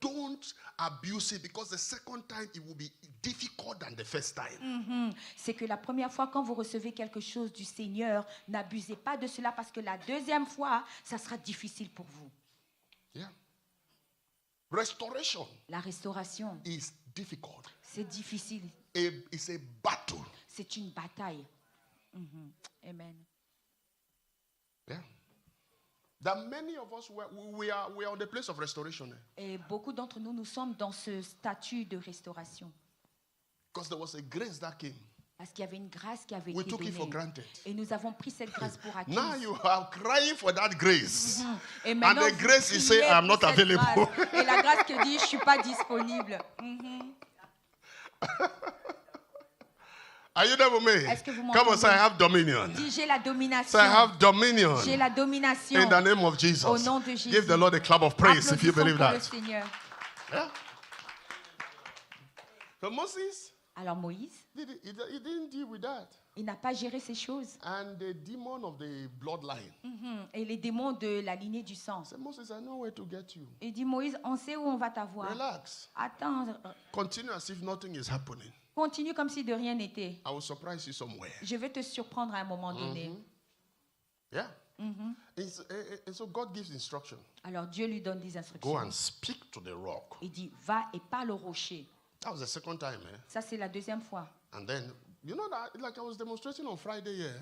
don't abuse it, because the second time it will be difficult than the first time. C'est que la première fois, quand vous recevez quelque chose du Seigneur, n'abusez pas de cela, parce que la deuxième fois, ça sera difficile pour vous. Yeah. Restoration. La restauration. Is difficult. C'est difficile. It's a battle. C'est une bataille. Amen. Yeah. That many of us we are on the place of restoration. Et beaucoup d'entre nous, nous sommes dans ce statut de restauration. Because there was a grace that came. Parce qu'il y avait une grâce qui avait We été took it for donnée. granted. Et nous avons pris cette grâce pour acquise. Now you are crying for that grace. Et And maintenant, the grace is saying, priez I'm not pour cette available. grâce. Et la grâce qui dit, je ne suis pas disponible. Are you there with me? Est-ce que vous Come on, m'entendez? say I have dominion. Dis, j'ai la domination. Say I have dominion. J'ai la domination. In the name of Jesus. Au nom de Jésus. Give the Lord a clap of praise if you Applaudissons believe pour le that. Seigneur. Yeah. So Moses, Alors Moïse, he didn't deal with that. il n'a pas géré ces choses. And the demon of the bloodline. Et les démons de la lignée du sang. Said, Moses, I know where to get you. Il dit, Moïse, on sait où on va t'avoir. Relax. Attends, Continue as if nothing is happening. continue comme si de rien n'était. I will surprise you somewhere. Je vais te surprendre à un moment donné. Yeah. And so God gives instruction. Alors Dieu lui donne des Go instructions. and speak to the rock. Il dit, va et parle au rocher. That was the second time. Ça, c'est la deuxième fois. And then, you know that, like I was demonstrating on Friday here.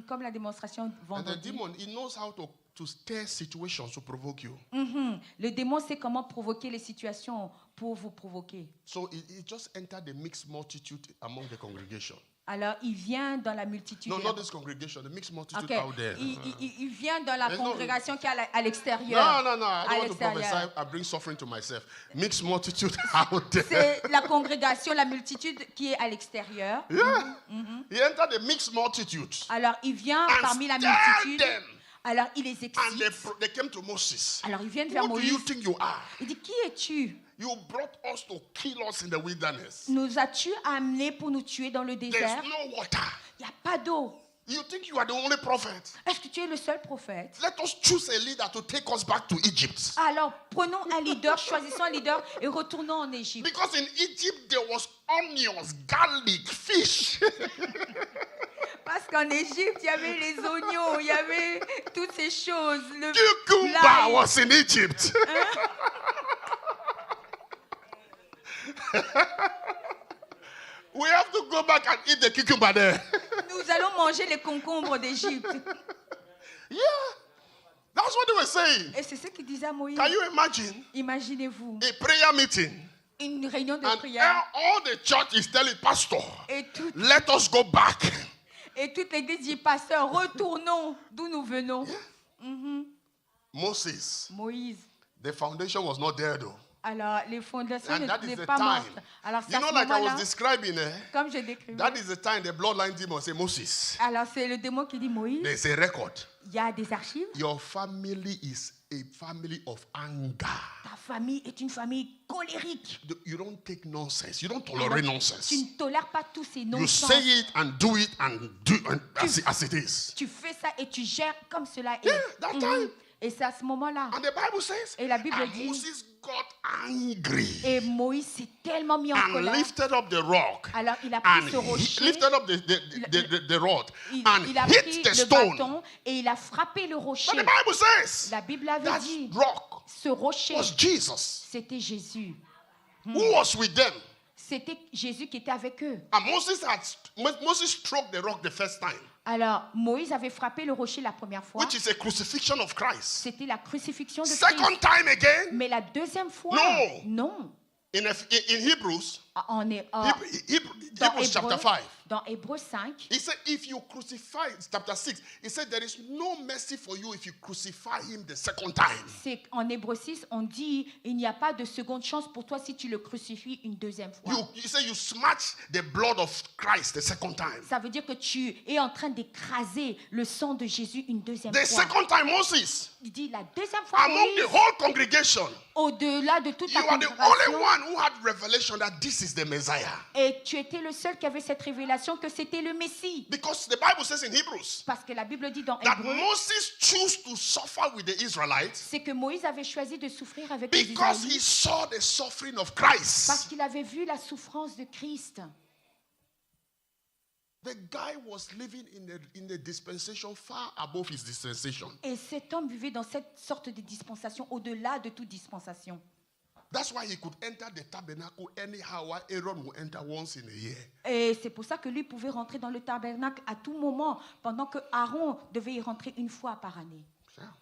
Comme la démonstration And the vendredi. demon, he knows how to stir situations to provoke you. Le démon sait comment provoquer les situations pour vous provoquer. So he just entered the mixed multitude among the congregation. Alors, il vient dans la multitude. No, not this congregation, the mixed multitude Okay. out there. Il vient dans la There's no- congrégation qui est à l'extérieur. No, I À don't want to l'extérieur. prophesy. I bring suffering to myself. Mixed multitude out there. C'est la congrégation, la multitude qui est à l'extérieur. Yeah. He entered the mixed multitude. Alors, il vient And parmi la stirred multitude. them. Alors, il les And excite. they came to Moses. Alors, ils viennent vers What do you Moïse. think you are? Il dit, qui es-tu? You brought us to kill us in the wilderness. Nous as-tu amenés pour nous tuer dans le There's désert? no water. Il n'y a pas d'eau. You think you are the only prophet? Est-ce que tu es le seul prophète? Let us choose a leader to take us back to Egypt. Alors, prenons un leader, choisissons un leader et retournons en Égypte. Because in Egypt there was onions, garlic, fish. Parce qu'en Égypte, il y avait les oignons, il y avait toutes ces choses. Le Cucumber l'ail. was in Egypt. We have to go back and eat the cucumber there. Nous allons manger les concombres d'Égypte. Yeah. That's what they were saying. Et c'est ce qu'il disait à Moïse. Can you imagine Imaginez-vous a prayer meeting? une réunion de And prière all the church is telling pastor, et toute l'église dit, pasteur, retournons d'où nous venons. Moses, Moïse. the foundation was not there though. Alors, les fondations And that is n'étaient the pas time. mortes. Alors, c'est You à know, ce like I was moment-là, describing, comme je décrivais. that is the time the bloodline demon say, Moses, Alors, c'est le démon qui dit, Moïse, there's a record. il y a des archives. Your family is a family of anger. Ta famille est une famille colérique. You don't take nonsense. You don't tolerate Alors, nonsense. tu ne tolères pas tous ces You non-sens. say it and do it as it is. Tu fais ça et tu gères comme cela est. Yeah, that time. Et c'est à ce moment-là. And the Bible says, Et la Bible and dit, Moses got angry et Moïse s'est tellement mis en and colère. lifted up the rock. Alors il a And pris ce he rocher, lifted up the rod il and a hit pris the le stone. bâton et il a frappé le rocher. But the Bible says La Bible avait that dit, rock ce rocher, was Jesus. c'était Jésus. Who was with them? C'était Jésus qui était avec eux. And Moses struck the rock the first time, Alors Moïse avait frappé le rocher la première fois. which is a crucifixion of Christ. C'était la crucifixion de Second Christ. time again, Mais la deuxième fois, No. non. in Hebrews, On est Hebrews chapter 5. dans Hébreux 5. He said, if you crucify, chapter 6, he said, there is no mercy for you if you crucify him the second time. C'est en Hébreux 6, on dit il n'y a pas de seconde chance pour toi si tu le crucifies une deuxième fois. You say you smash the blood of Christ the second time. Ça veut dire que tu es en train d'écraser le sang de Jésus une deuxième The fois. second time, Moses, Il dit la deuxième fois, among the Moïse, whole congregation, au-delà de toute you la are the only congrégation, one who had revelation that this is is the Messiah. Et tu étais le seul qui avait cette révélation que c'était le Messie. Because the Bible says in Hebrews Parce que la Bible dit dans that Hébreux, Moses chose to suffer with the Israelites c'est que Moïse avait choisi de souffrir avec les because he Israélites saw the suffering of parce Christ. qu'il avait vu la souffrance de Christ. The guy was living in the dispensation far above his dispensation. Et cet homme vivait dans cette sorte de dispensation, au-delà de toute dispensation. That's why he could enter the tabernacle anyhow, while Aaron would enter once in a year. Et c'est pour ça que lui pouvait rentrer dans le tabernacle à tout moment, pendant que Aaron devait y rentrer une fois par année. Yeah.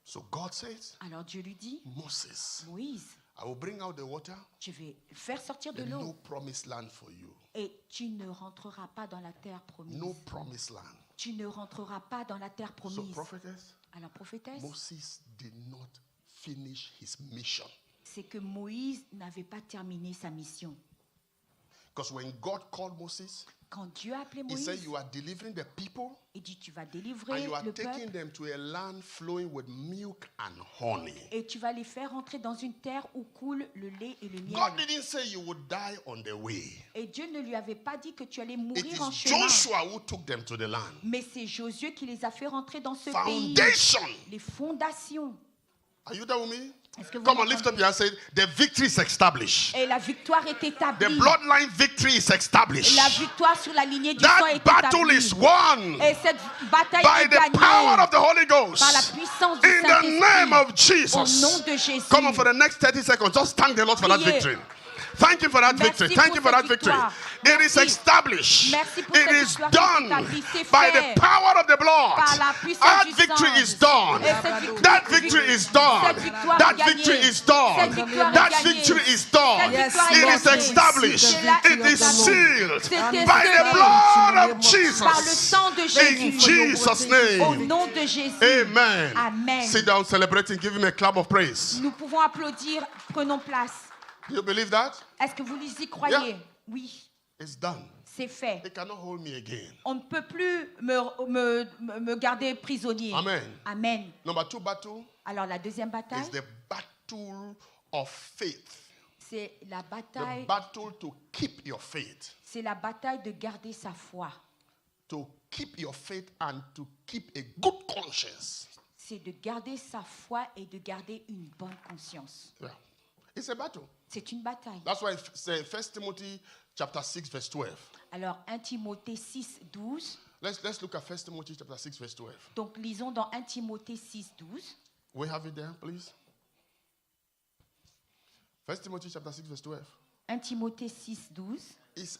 So God says, Alors Dieu lui dit, Moses, Moïse, I will bring out the water, je vais faire sortir de and l'eau no promised land for you. et tu ne rentreras pas dans la terre promise. No promised land. Tu ne rentreras pas dans la terre So promise. prophetess, Alors prophétesse, Moses did not finish his mission. c'est que Moïse n'avait pas terminé sa mission. Because when God called Moses, Quand Dieu a appelé he said, Moïse, you are delivering the people il dit tu vas and délivrer you are le taking peuple them to a land flowing with milk and honey. et tu vas les faire rentrer dans une terre où coule le lait et le miel. God didn't say you would die on the way. Et Dieu ne lui avait pas dit que tu allais It mourir en is chemin. Joshua who took them to the land. Mais c'est Josué qui les a fait rentrer dans ce pays. Foundation. Les fondations. Are you there with me? Est-ce que vous Come on, lift up m'entendez? your hand and say, the victory is established. Et la victoire est The établie. bloodline victory is established. La victoire sur la lignée du sang That est battle établie. is won Et cette bataille by est the power gagnée of the Holy Ghost. par la puissance du In the name Saint-Esprit. of Jesus. Au nom de Jésus. Come on, for the next 30 seconds, just thank the Lord for that Priez. victory. Thank you for that Merci victory. pour Thank you for that cette victory. victoire. It is Merci. established. Merci pour It cette is victoire done établie. C'est by fait the power of the blood. par la puissance That du victory sang. is done. Et cette victoire- That victory is done. Cette victoire That est gagnée. victory is done. Cette victoire est That gagnée. victory is done. Cette victoire It est is gagnée. established. C'est la- It is sealed C'était by the scellé blood of par le Jesus. sang de In Jésus. Jesus' Au name. nom de Jésus. Amen. Amen. Sit down, celebrating. Give him a clap of praise. Nous pouvons applaudir. Prenons place. Do you believe that? Est-ce que vous y croyez? Yeah. Oui, It's done. c'est fait. They cannot hold me again. On ne peut plus me garder prisonnier. Amen. Amen. Number 2 battle Alors la deuxième is bataille, the battle of faith. c'est la The bataille, battle to keep your faith. c'est la bataille de garder sa foi. To keep your faith and to keep a good conscience. C'est de garder sa foi et de garder une bonne conscience. Yeah. It's a battle. C'est une bataille. That's why it says 1 Timothy chapter 6 verse 12. Alors 1 Timothée 6, 12. Let's look at 1 Timothy chapter 6 verse 12. Donc lisons dans 1 Timothée 6, 12. We have it there, please. 1 Timothy chapter 6 verse 12. 1 Timothée 6, 12. It's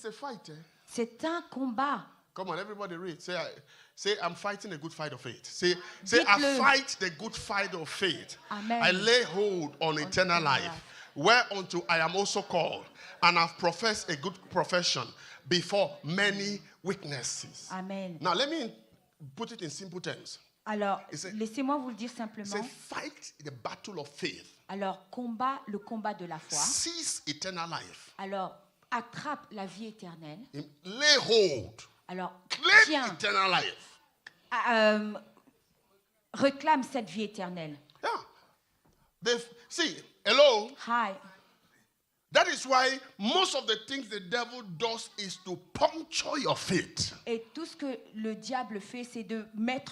a fight. Eh? C'est un combat. Come on, everybody read. Say, I'm fighting a good fight of faith. Say, I Dites-le. fight the good fight of faith. Amen. I lay hold on eternal life, whereunto I am also called, and have professed a good profession before many witnesses. Amen. Now, let me put it in simple terms. Alors, It's a- laissez-moi vous le dire Say, simplement. fight the battle of faith. Alors, combat le combat de la foi. Seize eternal life. Alors, attrape la vie éternelle. Lay hold. Alors, Claim tiens, eternal life. réclame cette vie éternelle. Yeah. See, hello. Hi. That is why most of the things the devil does is to puncture your faith. Et tout ce que le diable fait, c'est de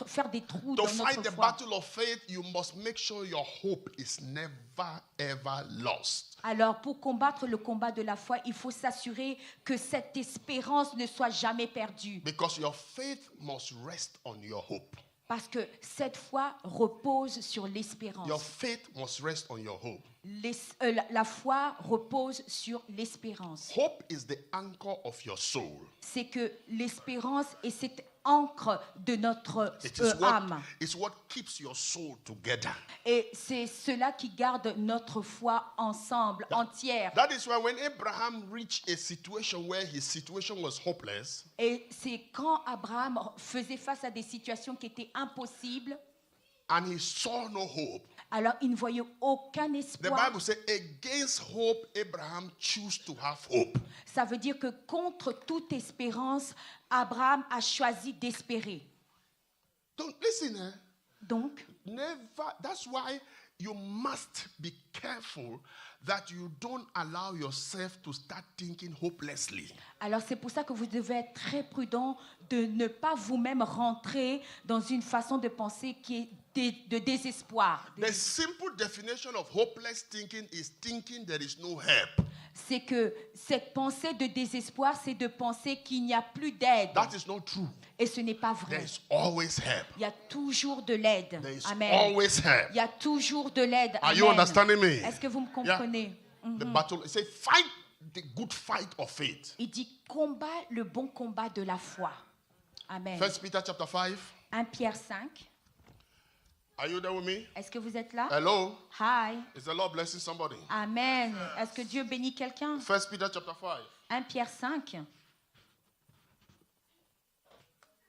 faire des trous To dans fight notre the foi. battle of faith, you must make sure your hope is never, ever lost. Alors, pour combattre le combat de la foi, il faut s'assurer que cette espérance ne soit jamais perdue. Because your faith must rest on your hope. Parce que cette foi repose sur Your l'espérance. faith must rest on your hope. La foi repose sur l'espérance. Hope is the anchor of your soul. C'est que l'espérance est cette encre de notre It is âme. it's what keeps your soul together. Et c'est cela qui garde notre foi ensemble, entière. That is why when Abraham reached a situation where his situation was hopeless, Et c'est quand Abraham faisait face à des situations qui étaient impossibles, and he saw no hope, alors il ne voyait aucun the espoir. Bible says, against hope, Abraham chose to have hope. Ça veut dire que contre toute espérance, Abraham a choisi d'espérer. Don't listen, Donc, never. That's why you must be careful that you don't allow yourself to start thinking hopelessly. Alors c'est pour ça que vous devez être très prudent de ne pas vous-même rentrer dans une façon de penser qui est de désespoir. The simple definition of hopeless thinking is thinking there is no help. C'est que cette pensée de désespoir, c'est de penser qu'il n'y a plus d'aide. That is not true. Et ce n'est pas vrai. There is always help. Il y a toujours de l'aide. There is Amen. always help. Il y a toujours de l'aide. Are you understanding me? Est-ce que vous me comprenez? Yeah. The battle, it says, fight the good fight of faith. Il dit combat le bon combat de la foi. Amen. 1 Peter chapter 5. 1 Pierre 5. Are you there with me? Est-ce que vous êtes là? Hello? Hi. Is the Lord blessing somebody? Amen. Est-ce que Dieu bénit quelqu'un? 1 Peter chapter 5. 1 Pierre 5.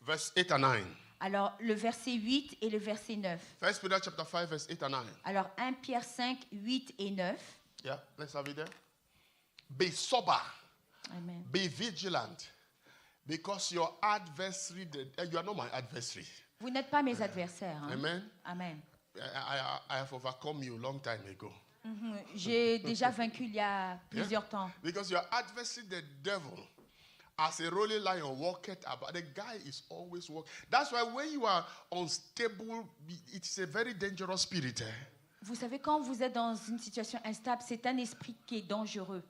Verse 8 and 9. Alors, le verset 8 et le verset 9. 1 Peter chapter 5, verse 8 and 9. Alors, 1 Pierre 5, 8 et 9. Yeah, let's have it there. Be sober. Amen. Be vigilant. Because your adversary, you are not my adversary. Vous n'êtes pas mes adversaires. Hein? Amen. Amen. I have overcome you a long time ago. J'ai déjà vaincu il y a plusieurs temps. Because your adversary, the devil, as a rolling lion, walketh about. The guy is always walking. That's why when you are unstable, it's a very dangerous spirit. Vous savez, quand vous êtes dans une situation instable, c'est un esprit qui est dangereux.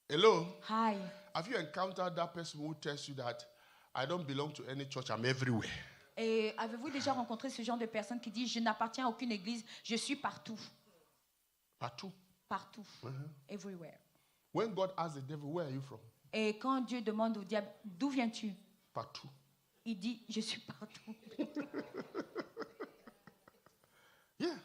Hello? Hi. Have you encountered that person who tells you that I don't belong to any church, I'm everywhere? Et avez-vous déjà rencontré ce genre de personne qui dit je n'appartiens à aucune église, je suis partout? Partout. Partout. Everywhere. When God asks the devil, where are you from? Et quand Dieu demande au diable, d'où viens-tu? Partout. Il dit, je suis partout. Yeah.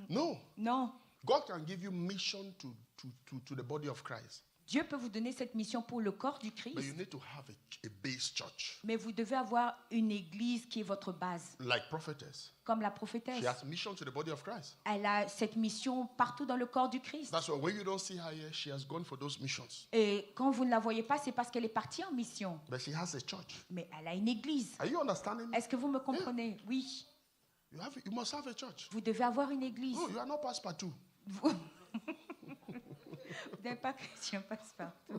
No. Non. God can give you mission to the body of Christ. Dieu peut vous donner cette mission pour le corps du Christ. But you need to have a base church. Mais vous devez avoir une église qui est votre base. Like prophetess. Comme la prophétesse. She has mission to the body of Christ. Elle a cette mission partout dans le corps du Christ. That's why when you don't see her here, she has gone for those missions. Et quand vous ne la voyez pas, c'est parce qu'elle est partie en mission. But she has a church. Mais elle a une église. Are you understanding? Est-ce que vous me comprenez? Yeah. Oui. You must have a church. Vous devez avoir une église. No, you are not passe-partout. Vous n'êtes pas chrétien passe-partout.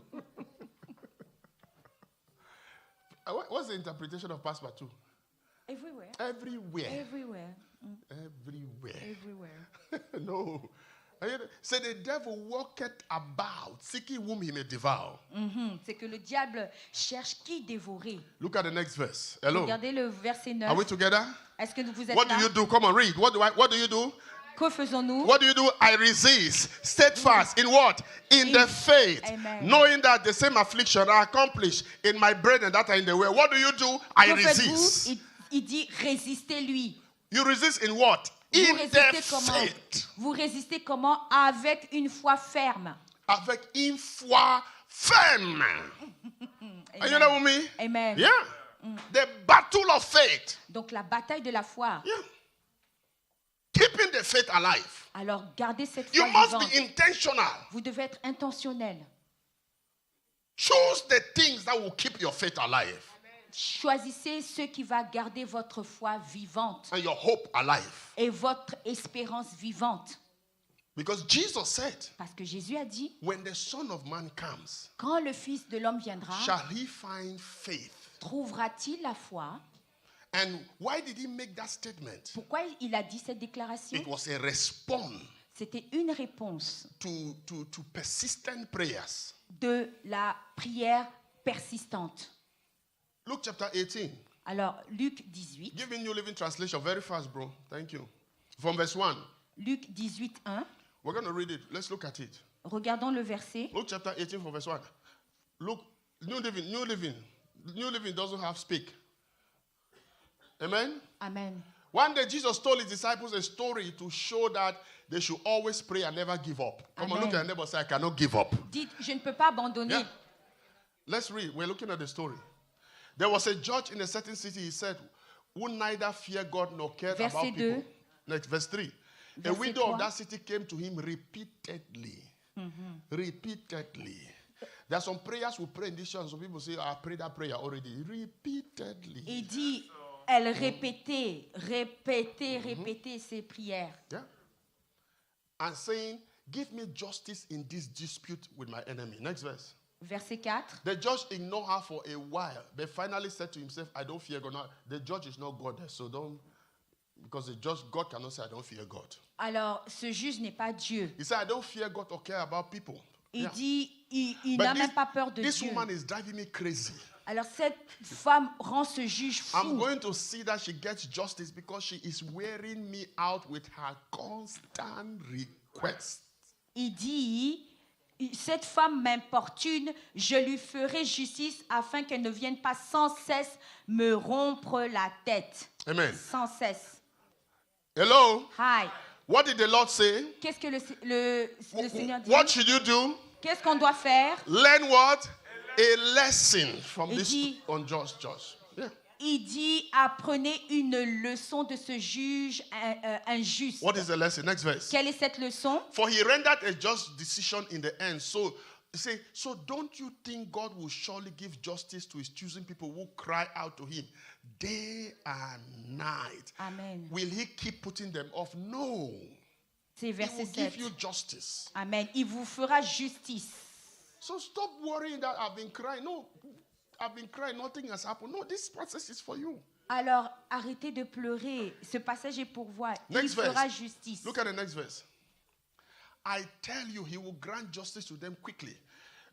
What's the interpretation of passe-partout? Everywhere. Everywhere. Everywhere. Everywhere. Everywhere. No. So the devil walketh about, seeking whom he may devour. C'est que le diable cherche qui dévorer. Look at the next verse. Hello. Regardez le verset 9. Are we together? Est-ce que vous êtes What là? do you do? Come on, read. What do you do? Que faisons-nous? What do you do? I resist, steadfast in what? In the faith, Amen. knowing that the same affliction are accomplished in my brethren that are in the world. What do you do? I Que resist. faites-vous? Il dit résistez-lui. You resist in what? Vous In résistez the comment? faith. Vous résistez comment? Avec une foi ferme. Avec une foi ferme. Are you there with me? Amen. Yeah. The battle of faith. Donc la bataille de la foi. Yeah. Keeping the faith alive. Alors gardez cette You foi must vivante. be intentional. Vous devez être intentionnel. Choose the things that will keep your faith alive. Choisissez ce qui va garder votre foi vivante And your hope alive. et votre espérance vivante. Because Jesus said, Parce que Jésus a dit, when the Son of Man comes, quand le Fils de l'homme viendra, shall he find faith? trouvera-t-il la foi? And why did he make that statement? Pourquoi il a dit cette déclaration? It was a response C'était une réponse to persistent prayers. de la prière persistante. Luke chapter 18. Alors, Luc 18. Give me New Living Translation very fast, bro. Thank you. From verse 1. Luc 18, 1. We're going to read it. Let's look at it. Regardons le verset. Luke chapter 18 from verse 1. Look, New Living doesn't have speak. Amen? Amen. One day Jesus told his disciples a story to show that they should always pray and never give up. Come on, Amen. look at your neighbor and say, I cannot give up. Dites, je ne peux pas abandonner. Yeah. Let's read. We're looking at the story. There was a judge in a certain city, he said, who neither feared God nor cared Verset about people. 2. Next, verse 3. A Verset widow 3. of that city came to him repeatedly. Repeatedly. There are some prayers we pray in this church. Some people say, I prayed that prayer already. Repeatedly. Il dit, elle répétait ces prières. Yeah. and saying, give me justice in this dispute with my enemy. Next verse. Verset 4. The judge ignored her for a while, but finally said to himself, I don't fear God. Now, the judge is not God, so don't, because the judge, God cannot say, I don't fear God. Alors, ce juge n'est pas Dieu. He said, I don't fear God or care about people. Il dit, il n'a même pas peur de this Dieu. Woman is driving me crazy. Alors cette femme rend ce juge fou. I'm going to see that she gets justice because she is wearing me out with her constant requests. Il dit, cette femme m'importune, je lui ferai justice afin qu'elle ne vienne pas sans cesse me rompre la tête. Amen. Sans cesse. Hello? Hi. What did the Lord say? Qu'est-ce que le Seigneur dit? What should you do? Qu'est-ce qu'on doit faire? Learn what? A lesson from this unjust judge. Yeah. Il dit, apprenez une leçon de ce juge injuste. What is the lesson? Next verse. Quelle est cette leçon? For he rendered a just decision in the end. So don't you think God will surely give justice to his chosen people who cry out to him day and night? Amen. Will he keep putting them off? No. C'est verset 7. He will give you justice. Amen. Il vous fera justice. So stop worrying that I've been crying. No, I've been crying. Nothing has happened. No, this process is for you. Alors, arrêtez de pleurer. Ce passage est pour vous. Il fera justice. Look at the next verse. I tell you, he will grant justice to them quickly.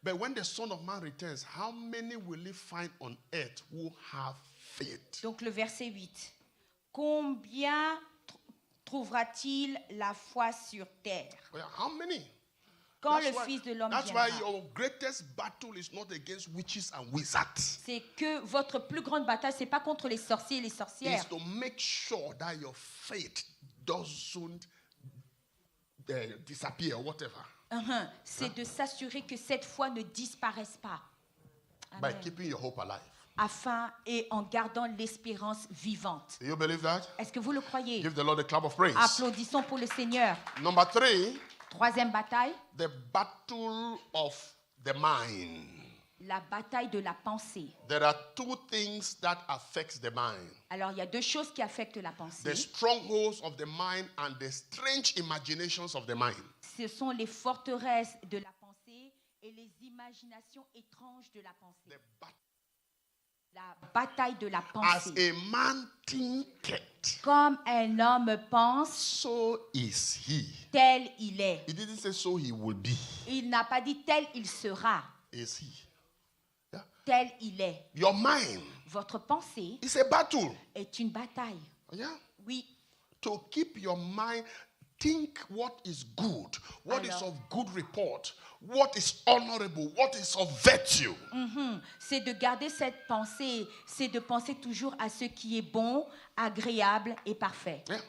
But when the Son of Man returns, how many will he find on earth who have faith? Donc le verset 8. Combien trouvera-t-il la foi sur terre? Well, how many? Quand le Fils de l'homme That's viendra. why your greatest battle is not against witches and wizards. C'est que votre plus grande bataille, c'est pas contre les sorciers et les sorcières. It's to make sure that your faith doesn't disappear or whatever. C'est de s'assurer que cette foi ne disparaisse pas. By keeping your hope alive. Afin et en gardant l'espérance vivante. Do you believe that? Est-ce que vous le croyez? Give the Lord a clap of praise. Applaudissons pour le Seigneur. Number 3. Troisième bataille. The battle of the mind. La bataille de la pensée. There are two things that affect the mind. Alors, il y a deux choses qui affectent la pensée. The strongholds of the mind and the strange imaginations of the mind. Ce sont les forteresses de la pensée et les imaginations étranges de la pensée. La bataille de la pensée. As a man thinketh, comme un homme pense, so is he. Tel il est. He didn't say so he will be. Il n'a pas dit tel il sera. Is he? Yeah. Tel il est. Your mind. Votre pensée is a battle. Est une bataille. Yeah. Oui. To keep your mind, think what is good, what is of good report, what is honorable, what is of virtue. C'est de garder cette pensée, c'est de penser toujours à ce qui est bon, agréable et parfait. Yeah.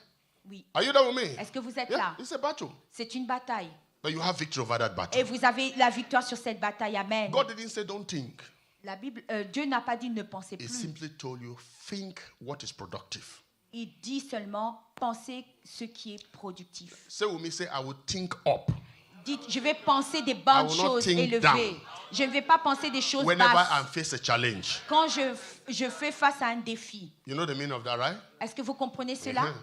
Oui. Are you there with me? Est-ce que vous êtes là? It's a battle. C'est une bataille. But you have victory over that battle. Et vous avez la victoire sur cette bataille. Amen. God didn't say don't think. La Bible, Dieu n'a pas dit ne pensez plus. He simply told you think what is productive. Il dit seulement pensez ce qui est productif. Say with me, say I will think up. Dites, je vais penser des bonnes choses élevées. Down. Je ne vais pas penser des choses whenever basses. I face a challenge. Quand je fais face à un défi. You know the meaning of that, right? Est-ce que vous comprenez cela?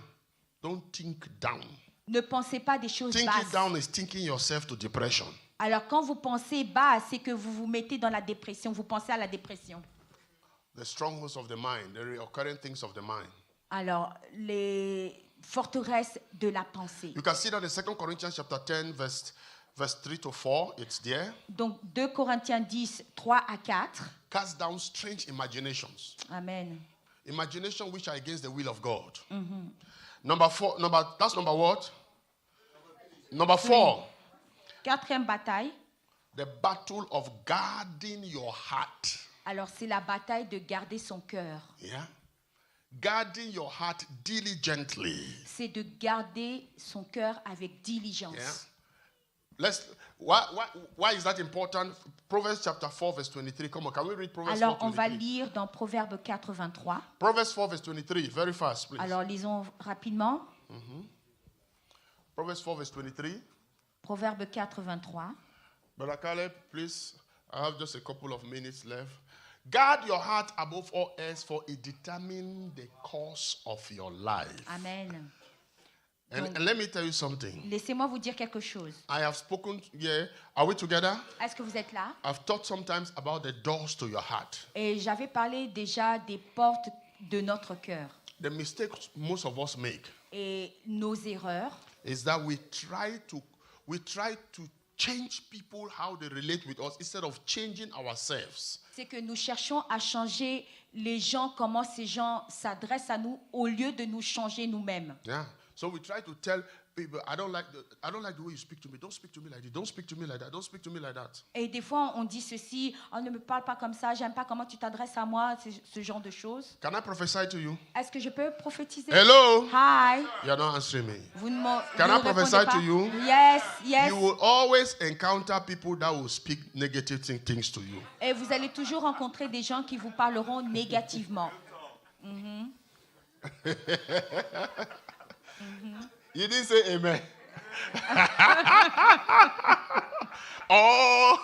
Don't think down. Ne pensez pas des choses Thinking basses. down is thinking yourself to depression. Alors quand vous pensez bas, c'est que vous vous mettez dans la dépression. Vous pensez à la dépression. The strongholds of the mind, the recurring things of the mind. Alors, les forteresses de la pensée. You can see that in 2 Corinthians chapter 10, verse 3 to 4, it's there. Donc, 2 Corinthiens 10, 3 à 4. Cast down strange imaginations. Amen. Imagination which are against the will of God. That's number what? Number 4. Quatrième bataille. The battle of guarding your heart. Alors, c'est la bataille de garder son cœur. Yeah. Guarding your heart diligently. C'est de garder son cœur avec diligence. Yeah. Why is that important? Proverbs chapter 4 verse 23. Come on, can we read Proverbs 4 Alors, 23? on va lire dans Proverbe 4, 23. Proverbs 4 verse 23. Very fast, please. Alors, lisons rapidement. Proverbs 4 verse 23. Proverbe 4, 23. Brother Caleb, please. I have just a couple of minutes left. Guard your heart above all else, for it determines the course of your life. Amen. And let me tell you something. Laissez-moi vous dire quelque chose. I have spoken here. Are we together? Est-ce que vous êtes là? I've talked sometimes about the doors to your heart. Et j'avais parlé déjà des portes de notre cœur. The mistake most of us make. Et nos erreurs. Is that we try to change people how they relate with us instead of changing ourselves. C'est que nous cherchons à changer les gens, comment ces gens s'adressent à nous, au lieu de nous changer nous-mêmes. Yeah. So we try to tell people, I don't like the way you speak to me. Don't speak to me like this. Don't speak to me like that. Don't speak to me like that. Et des fois, on dit ceci, oh, ne me parle pas comme ça, j'aime pas comment tu t'adresses à moi, ce genre de choses. Can I prophesy to you? Est-ce que je peux prophétiser? Hello? Hi. You're not answering me. Vous ne me Can I prophesy to you? Yes, yes. You will always encounter people that will speak negative things to you. Et vous allez toujours rencontrer des gens qui vous parleront négativement. Mm-hmm. You didn't say amen. Oh,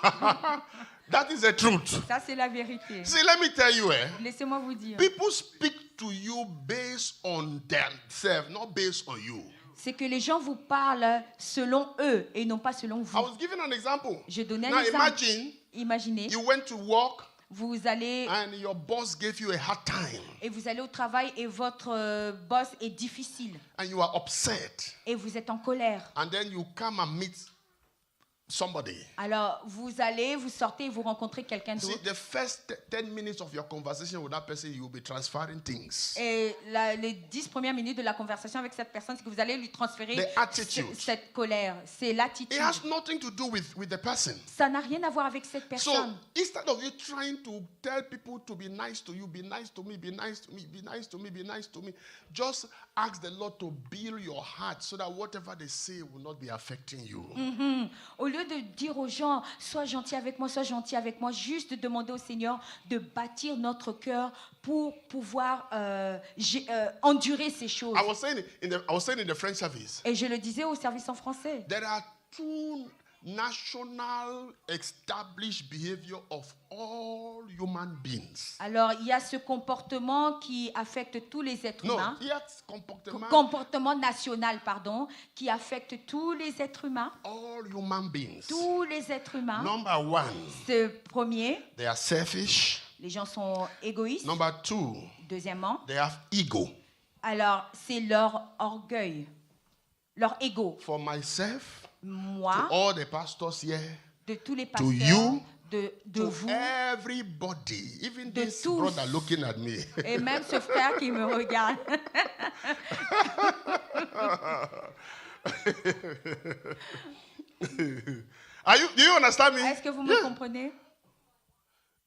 that is the truth. Ça, c'est la vérité. See, let me tell you, Laissez-moi vous dire. People speak to you based on themselves, not based on you. C'est que les gens vous parlent selon eux et non pas selon vous. I was giving an example. Je donnais Now un exemple. Imaginez, you went to work. Vous allez and your boss gave you a hard time. Et vous allez au travail et votre boss est difficile. And you are upset. Et vous êtes en colère. And then you come and meet somebody. Alors vous allez, vous sortez et vous rencontrez quelqu'un d'autre. See, the first 10 minutes of your conversation with that person, you will be transferring things. Et les 10 premières minutes de la conversation avec cette personne, c'est que vous allez lui transférer cette colère. C'est l'attitude. It has nothing to do with the person. Ça n'a rien à voir avec cette personne. So instead of you trying to tell people to be nice to you, be nice to me, be nice to me, be nice to me, be nice to me, just ask the Lord to build your heart so that whatever they say will not be affecting you. Mm-hmm. Au lieu de dire aux gens, sois gentil avec moi, juste de demander au Seigneur de bâtir notre cœur pour pouvoir endurer ces choses. I was saying in the French service. Et je le disais au service en français. There are two national established behavior of all human beings. Alors, il y a ce comportement qui affecte tous les êtres humains. Comportement national, qui affecte tous les êtres humains. All human beings. Tous les êtres humains. Number one. Ce premier. They are selfish. Les gens sont égoïstes. Number two. Deuxièmement. They have ego. Alors, c'est leur orgueil, leur ego. For myself. Moi, to all the pastors here, de tous les pasteurs, to you, de vous, everybody, even de this tous, brother looking at me, et même ce frère qui me regarde. Do you understand me? Est-ce que vous me comprenez?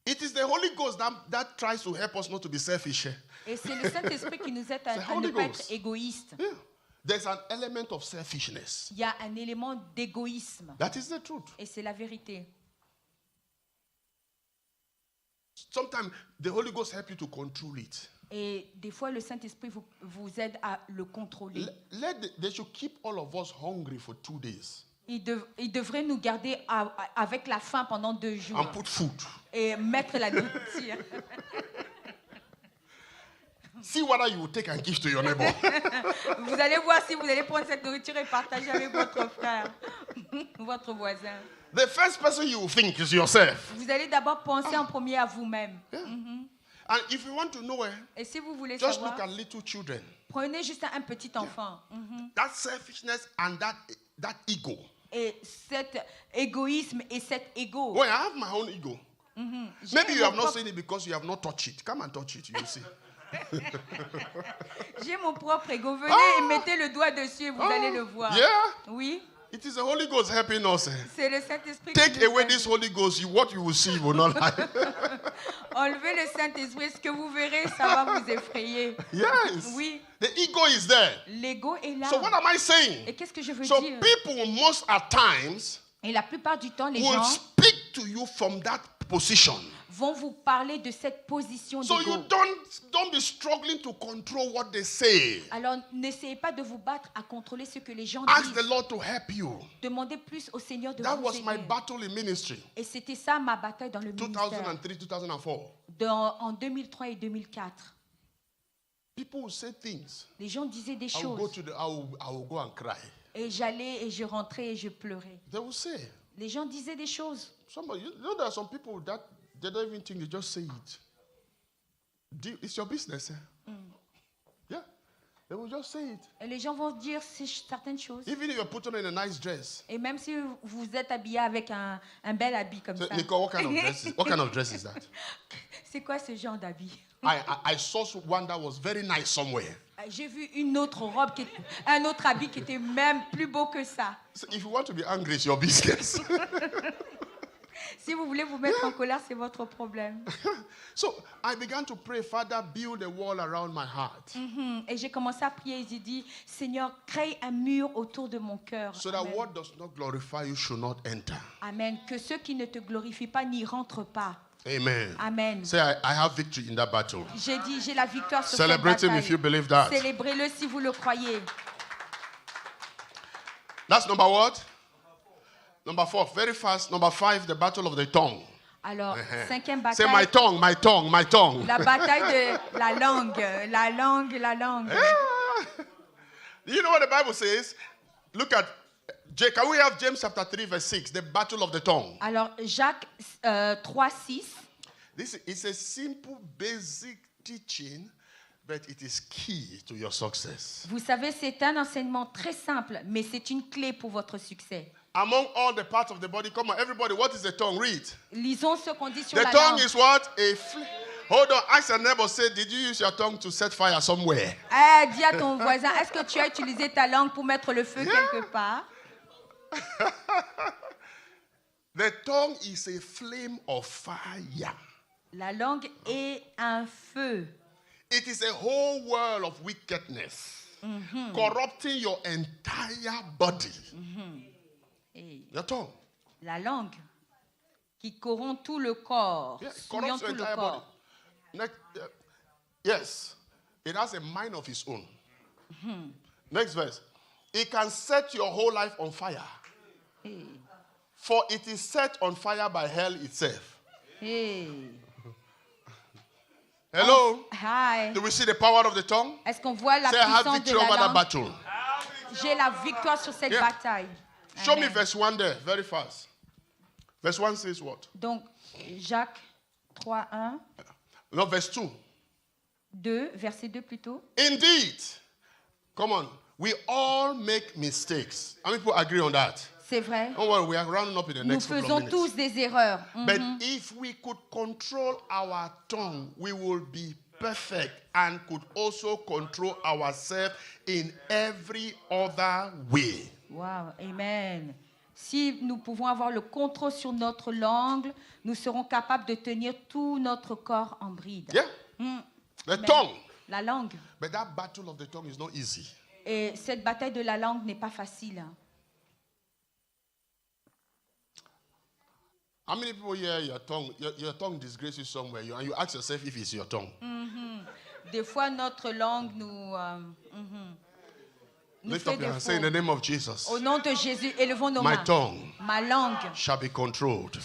It is the Holy Ghost that tries to help us not to be selfish. Et c'est le Saint-Esprit qui nous aide à ne pas être égoïste. Yeah. There's an element of selfishness. Il y a un élément d'égoïsme. That is the truth. Et c'est la vérité. Sometimes the Holy Ghost helps you to control it. Et des fois, le Saint-Esprit vous aide à le contrôler. They should keep all of us hungry for 2 days. Il devrait nous garder avec la faim pendant 2 jours. And put food. Et mettre la nourriture. See what you will take and give to your neighbor. Vous allez voir si vous allez prendre cette nourriture et partager avec votre frère, votre voisin. The first person you will think is yourself. Vous allez d'abord penser en premier à vous-même. Yeah. Mm-hmm. And if you want to know et si vous voulez just savoir, look at little children. Prenez juste un petit enfant. Yeah. Mm-hmm. That selfishness and that ego. Et cet égoïsme et cet ego. Well, I have my own ego. Mm-hmm. Maybe you have not seen it because you have not touched it. Come and touch it, you will see. J'ai mon propre ego. Venez et mettez le doigt dessus et vous allez le voir. Yeah. Oui. It is the Holy Ghost helping us. C'est le Saint-Esprit. Take away this Holy Ghost, what you will see you will not like. Enlevez le Saint-Esprit, ce que vous verrez, ça va vous effrayer. Yes. Oui. The ego is there. L'ego est là. So what am I saying? Et qu'est-ce que je veux so dire? People most at times et la plupart du temps, les will gens speak to you from that position. Vont vous parler de cette position so d'ego. you don't be struggling to control what they say. Alors n'essayez pas de vous battre à contrôler ce que les gens Ask disent. the Lord to help you. Demandez plus au Seigneur de That vous was aider. my battle in ministry. Et c'était ça ma bataille dans le ministère. 2003, 2004. En 2003 et 2004. people will say things. Les gens disaient des I will choses. I will go and cry. Et j'allais et je rentrais et je pleurais. They will say. Les gens disaient des choses. Somebody, you know, there are some people that they don't even think, they just say it. It's your business. Eh? Yeah. They will just say it. Et les gens vont dire certaines choses. Even if you're putting on a nice dress. Et même si vous êtes habillé avec un bel habit comme ça. Nicole, what kind of dress is that? C'est quoi ce genre d'habit? I saw one that was very nice somewhere. J'ai vu une autre robe, un autre habit qui était même plus beau que ça. So if you want to be angry, it's your business. Si vous voulez vous mettre en colère, c'est votre problème. So I began to pray, Father, build a wall around my heart. Et j'ai commencé à prier et j'ai dit, Seigneur, crée un mur autour de mon cœur. So that what does not glorify you should not enter. Amen. Que ceux qui ne te glorifient pas n'y rentrent pas. Amen. Amen. Say, I have victory in that battle. J'ai dit, j'ai la victoire sur Celebrate cette him bataille. if you believe that. Célébrez-le si vous le croyez. That's number what? Number 4, very fast. Number 5, the battle of the tongue. Alors, cinquième bataille. Say, my tongue, my tongue, my tongue. La bataille de la langue, la langue, la langue. You know what the Bible says? Look at, can we have James chapter 3 verse 6, the battle of the tongue? Alors, Jacques 3:6. This is a simple, basic teaching, but it is key to your success. Vous savez, c'est un enseignement très simple, mais c'est une clé pour votre succès. Among all the parts of the body, come on, everybody, what is the tongue? Read. Lisons ce qu'on dit sur The la tongue langue. is what? Hold on, ask your neighbor, say, did you use your tongue to set fire somewhere? Dis à ton voisin, est-ce que tu as utilisé ta langue pour mettre le feu quelque part? The tongue is a flame of fire. La langue est un feu. It is a whole world of wickedness, corrupting your entire body. Your tongue. La langue qui corrompt tout le corps, Yeah, souillant corrupts your tout le entire body. corps. Yes, it has a mind of its own. Next verse. It can set your whole life on fire. Hey. For it is set on fire by hell itself. Hey. Hello? Hi. Do we see the power of the tongue? Est-ce qu'on voit la Say, I have puissance de victory over la that langue? battle. J'ai la victoire sur cette Yeah. bataille. Show me Amen. verse 1 there, very fast. Verse 1 says what? Donc, Jacques 3:1, No, verse 2. 2, verset 2 plutôt. Indeed. Come on. We all make mistakes. How many people agree on that? C'est vrai. Don't worry, we are rounding up in the Nous next couple of faisons minutes. tous des erreurs. But if we could control our tongue, we will be perfect and could also control ourselves in every other way. Wow, amen. Si nous pouvons avoir le contrôle sur notre langue, nous serons capables de tenir tout notre corps en bride. Yeah? The Amen. tongue. La langue. But that battle of the tongue is not easy. Et cette bataille de la langue n'est pas facile. How many people hear your tongue disgraces you somewhere, and you ask yourself if it's your tongue? Des fois, notre langue nous Lift fait up your hand. défaut. Say in the name of Jesus. Au nom de Jésus, élevons nos My mains. tongue Ma langue shall be controlled.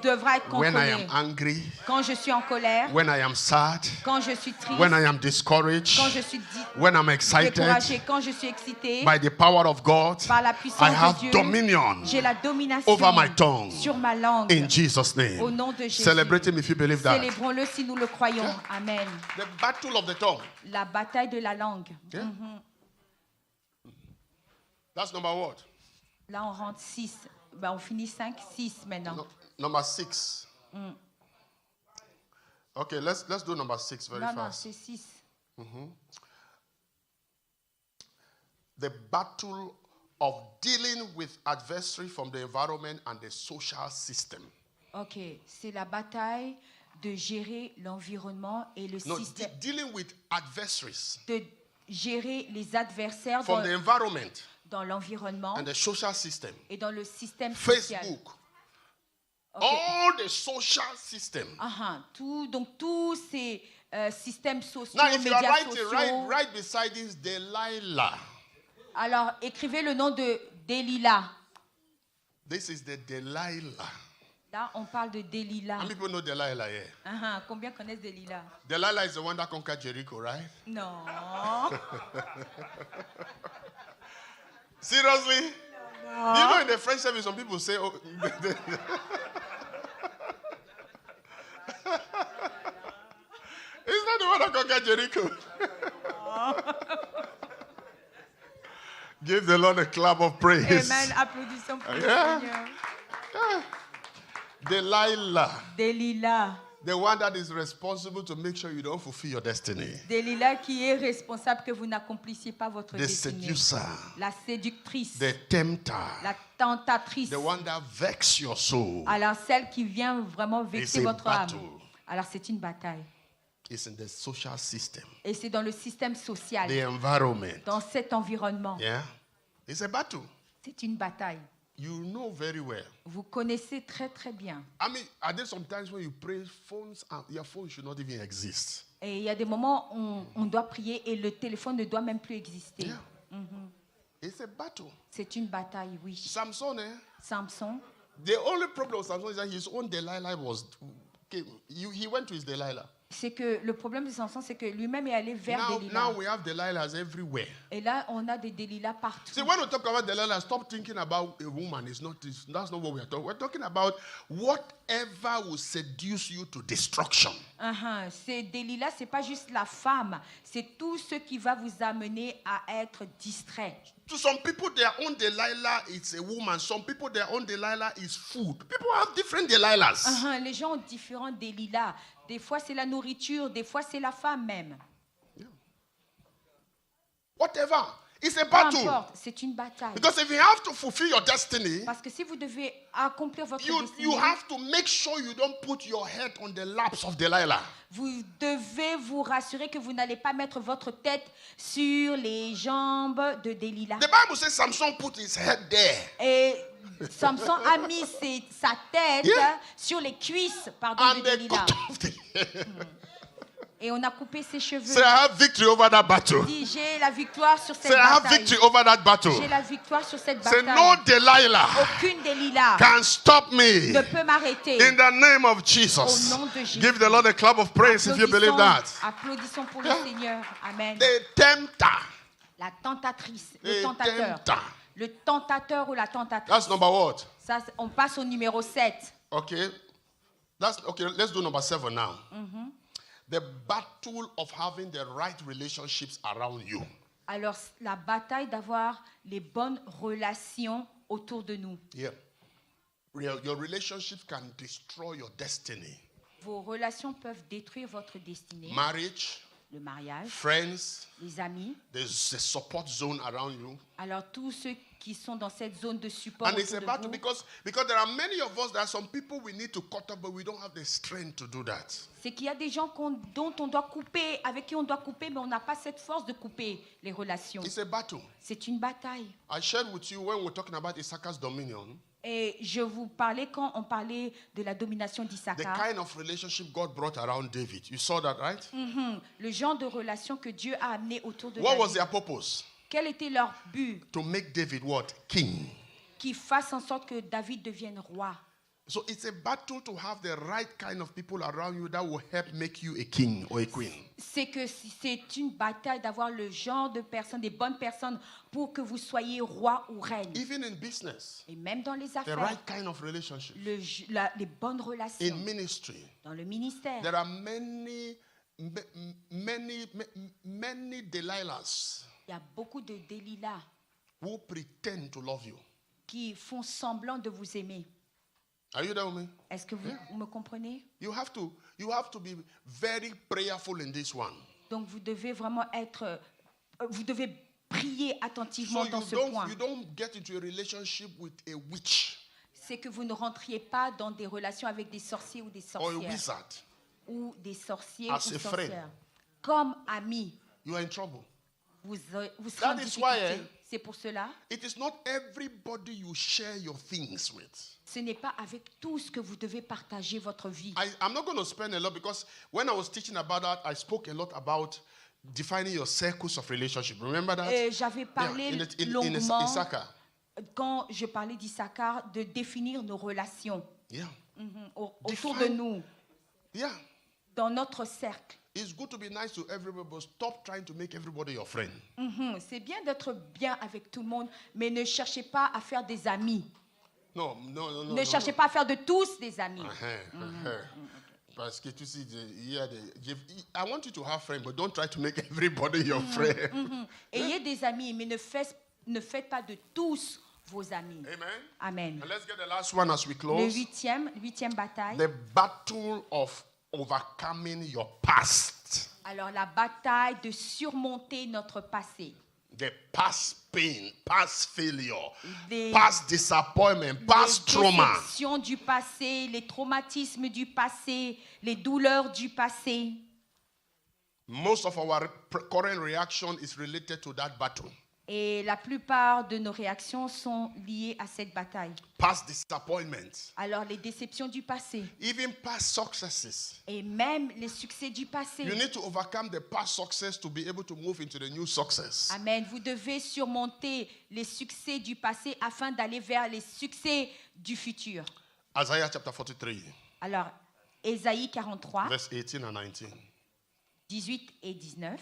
devra être When I contrôlée. am angry, Quand je suis en colère, when I am sad, quand je suis triste, when I am discouraged, quand je suis when I'm excited, découragée, quand je suis excitée, by the power of God, par la puissance I de have Dieu, dominion j'ai la domination over my tongue. sur ma langue. In Jesus' Au name. nom de Jésus. Celebrate him if you believe that. Célébrons-le si nous le croyons. Amen. The battle of the tongue. La bataille de la langue. Yeah? That's number what? Là, on rentre 6. Ben, on finit 5, 6 maintenant. No, number 6. Okay, let's do number 6 very Non, non, fast. c'est 6. The battle of dealing with adversary from the environment and the social system. OK. C'est la bataille de gérer l'environnement et le No, système. dealing with adversaries De gérer les adversaires from the environment dans l'environnement and the social system. et dans le système social. Facebook. OK. All the social system. Donc, tous ces systèmes sociaux, Now, if you are médias writing, sociaux. right beside this, Delilah. Alors, écrivez le nom de Delilah. This is the Delilah. Là, on parle de Delilah. How many people know Delilah here? Combien connaissent Delilah? Delilah is the one that conquered Jericho, right? Non. Seriously? No. You know, in the French service, some people say, oh, it's not the one that conquered Jericho. Give the Lord a clap of praise. Amen. Applaudissons pour le Seigneur. Delilah. The one that is responsible to make sure you don't fulfill your destiny. Delilah qui est responsable que vous n'accomplissiez pas votre destinée. Seducer. La séductrice. The tempter. La tentatrice. The one that vexes your soul. Alors celle qui vient vraiment vexer votre âme. Battle. Alors c'est une bataille. It's in the social system. Et c'est dans le système social. The environment. Dans cet environnement. Yeah. It's a battle. C'est une bataille. You know very well. Vous connaissez très très bien. I mean, are there sometimes when you pray, your phone should not even exist. Et il y a des moments où on doit prier et le téléphone ne doit même plus exister. Yeah. It's a battle. C'est une bataille, oui. Samson, Samson. The only problem with Samson is that his own Delilah he went to his Delilah. C'est que le problème de Samson, c'est que lui-même est allé vers Delilah. Now we have Delilahs everywhere. Et là, on a des Delilah partout. See, when we talk about Delilah, stop thinking about a woman. That's not what we are talking. We're talking about whatever will seduce you to destruction. C'est Delilah, c'est pas juste la femme, c'est tout ce qui va vous amener à être distrait. To some people, their own Delilah is a woman. Some people, their own Delilah is food. People have different Delilahs. Les gens ont différents Delilah. Des fois, c'est la nourriture. Des fois, c'est la femme même. Yeah. Whatever. It's a battle. Peu importe, c'est une bataille. Because if you have to fulfill your destiny, parce que si vous devez accomplir votre destinée, you have to make sure you don't put your head on the laps of Delilah. Vous devez vous rassurer que vous n'allez pas mettre votre tête sur les jambes de Delilah. The Bible says Samson put his head there. Et Samson a mis sa tête sur les cuisses de Delilah. Et on a coupé ses cheveux. Say, I have victory over that battle. Dis, j'ai la victoire sur cette bataille. I have bataille. victory over that battle. J'ai la victoire sur cette bataille. Say, no Delilah aucune Delilah can stop me. Ne peut m'arrêter. In the name of Jesus. Au nom de Jésus. Give the Lord a clap of praise if you believe that. Applaudissons pour le Seigneur. Amen. The tempter. La tentatrice, le tentateur. Le tentateur ou la tentatrice. That's number what? Ça, on passe au numéro 7. Okay. Let's do number 7 now. The battle of having the right relationships around you. Alors, la bataille d'avoir les bonnes relations autour de nous. Yeah. Your relationship can destroy your destiny. Vos relations peuvent détruire votre destinée. Marriage. Le mariage. Friends. Les amis. There's a support zone around you. Alors, tous ceux qui sont dans cette zone de support And it's autour a de battle vous. because there are many of us, there are some people we need to cut up, but we don't have the strength to do that. C'est qu'il y a des gens dont on doit couper, avec qui on doit couper, mais on n'a pas cette force de couper les relations. It's a battle. C'est une bataille. I shared with you when we're talking about Issachar's dominion. Et je vous parlais quand on parlait de la domination The d'Issachar. kind of relationship God brought around David. You saw that, right? Le genre de relation que Dieu a amené autour de What was David. their purpose? Quel était leur but? To make David what? King. Qui fasse en sorte que David devienne roi. So it's a battle to have the right kind of people around you that will help make you a king or a queen. C'est que c'est une bataille d'avoir le genre de personnes, des bonnes personnes pour que vous soyez roi ou reine. Even in business. Et même dans les The affaires. right kind of relationship. Les bonnes relations. In ministry. Dans le ministère. There are many Delilahs. Il y a beaucoup de Delilah Who pretend to love you. Qui font semblant de vous aimer. Are you there with me? Est-ce que vous me comprenez? You have to be very prayerful in this one. Donc vous devez vraiment vous devez prier attentivement dans ce point. You don't get into a relationship with a witch. C'est que vous ne rentriez pas dans des relations avec des sorciers ou des sorcières. Or a wizard. Ou des sorciers As ou a sorcières. friend. Comme amis. You are in trouble. Vous serez en difficulté. C'est pour cela. It is not everybody you share your things with. Ce n'est pas avec tous que vous devez partager votre vie. I'm not going to spend a lot because when I was teaching about that, I spoke a lot about defining your circles of relationship. Remember that? J'avais parlé longuement quand je parlais d'Issachar de définir nos relations. Yeah. autour de nous, Yeah. dans notre cercle. It's good to be nice to everybody, but stop trying to make everybody your friend. C'est bien d'être bien avec tout le monde, mais ne cherchez pas à faire des amis. No. Ne cherchez pas à faire de tous des amis. Parce que tu sais, I want you to have friends, but don't try to make everybody your friend. Ayez des amis, mais ne faites pas de tous vos amis. Amen. Amen. And let's get the last one as we close. Le huitième bataille. The battle of overcoming your past. Alors la bataille de surmonter notre passé. The past pain, past failure, past disappointment, past trauma. Les déceptions du passé, les traumatismes du passé, les douleurs du passé. Most of our current reaction is related to that battle. Et la plupart de nos réactions sont liées à cette bataille. Past disappointments. Alors les déceptions du passé. Even past successes. Et même les succès du passé. You need to overcome the past success to be able to move into the new success. Amen. Vous devez surmonter les succès du passé afin d'aller vers les succès du futur. Isaiah chapter 43. Alors, Ésaïe 43, Verse 18 and 19. 18 et 19.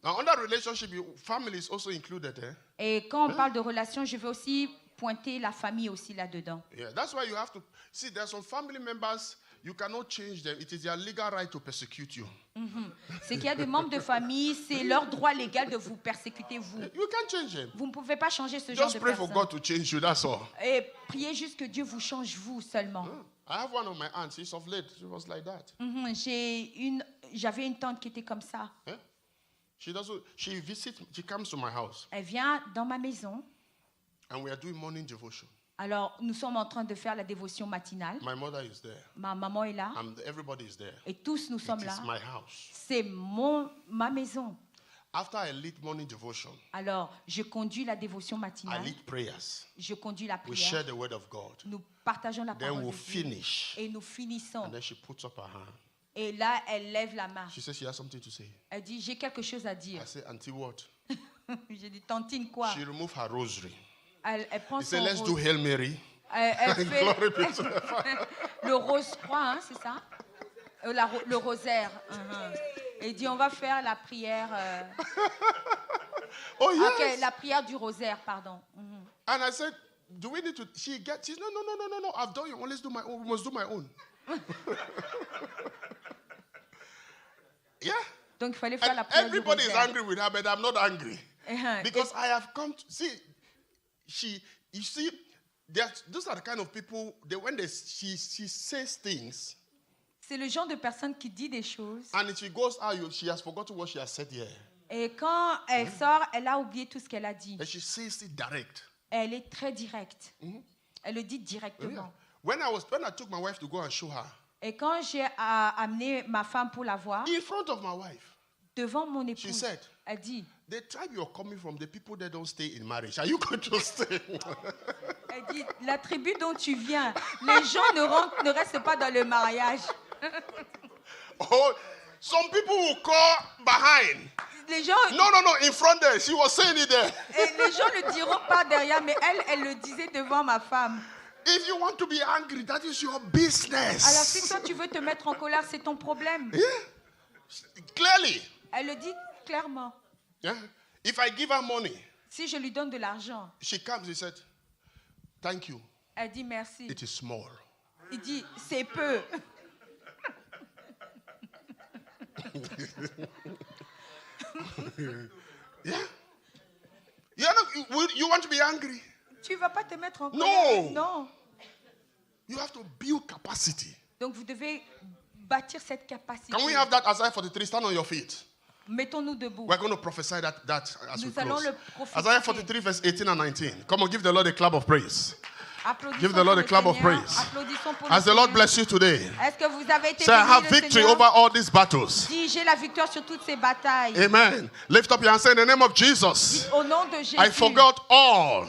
Now, under relationship, family is also included. Et quand on parle de relations, je veux aussi pointer la famille aussi là-dedans. Yeah, that's why you have to see. There are some family members you cannot change them. It is their legal right to persecute you. C'est qu'il y a des membres de famille, c'est leur droit légal de vous persécuter vous. You can't change them. Vous ne pouvez pas changer ce genre de Just pray for God personnes. to change you. That's all. Et priez juste que Dieu vous change vous seulement. I have one of my aunts. She's of late. She was like that. J'avais une tante qui était comme ça. Yeah? She visits. She comes to my house, Elle vient dans ma maison. and we are doing morning devotion. Alors, nous sommes en train de faire la dévotion matinale. My mother is there. Ma maman est là. Everybody is there. Et tous nous sommes It là. is my house. C'est ma maison. After I lead morning devotion, Alors, je conduis la dévotion I matinale. lead prayers. Je conduis la We share prière. the word of God. Nous partageons la Then parole de we'll Dieu. finish. Et nous finissons. And then she puts up her hand. Et là, elle lève la main. She says she has something to say. Elle dit, j'ai quelque chose à dire. I say, Auntie, what? J'ai dit, tantine quoi? She removed her rosary. Elle prend He son said, let's do rose. Hail Mary. Elle fait Glory be to the Father. le rose croix, hein, c'est ça? Le rosaire. Elle dit, on va faire la prière. Oh, yes. Ok, la prière du rosaire, pardon. And I said, do we need to? She said, no. I've done it. Let's do my own. We must do my own. Yeah. Donc il fallait faire And la prière du everybody is rosaire. angry with her, but I'm not angry. Because Et- I have come to see, you see, those are the kind of people, when she says things, C'est le genre de personne qui dit des choses. and if she goes out, she has forgotten what she has said here. Et quand elle sort, elle a oublié tout ce qu'elle a dit. And she says it direct. Elle est très directe. Elle le dit directement. When I took my wife to go and show her, Et quand j'ai amené ma femme pour la voir, in front of my wife, devant mon she épouse, said, elle dit, the tribe you're coming from, the people that don't stay in marriage, are you going to stay? elle dit, la tribu dont tu viens, les gens ne restent pas dans le mariage. Oh, some people will call behind. Les gens, No, in front there. She was saying it there. et les gens le diront pas derrière, mais elle le disait devant ma femme. If you want to be angry, that is your Alors si business. toi tu veux te mettre en colère, c'est ton problème. Yeah. Clearly. Elle le dit clairement. Yeah. If I give her money, Si je lui donne de l'argent, she comes, she said, thank you. elle dit merci. It is small. Il dit, c'est peu. Yeah. You want to be angry? Tu ne vas pas te mettre en No. colère. Non. You have to build capacity. Donc vous devez bâtir cette capacité. Can we have that Isaiah 43? Stand on your feet. Mettons-nous debout. We're going to prophesy that as we Nous allons close. le prophétiser. Isaiah 43, verse 18 and 19. Come on, give the Lord a clap of praise. Applaudissons Give the Lord pour a clap le of Seigneur. praise. Applaudissons pour As le the Lord Seigneur. bless you today, Est-ce que vous avez été say, I bénis, have le victory Seigneur? over all these battles. Dis, j'ai la victoire sur toutes ces batailles. Amen. Lift up your hand, say, in the name of Jesus, Au nom de Jésus. I forgot all.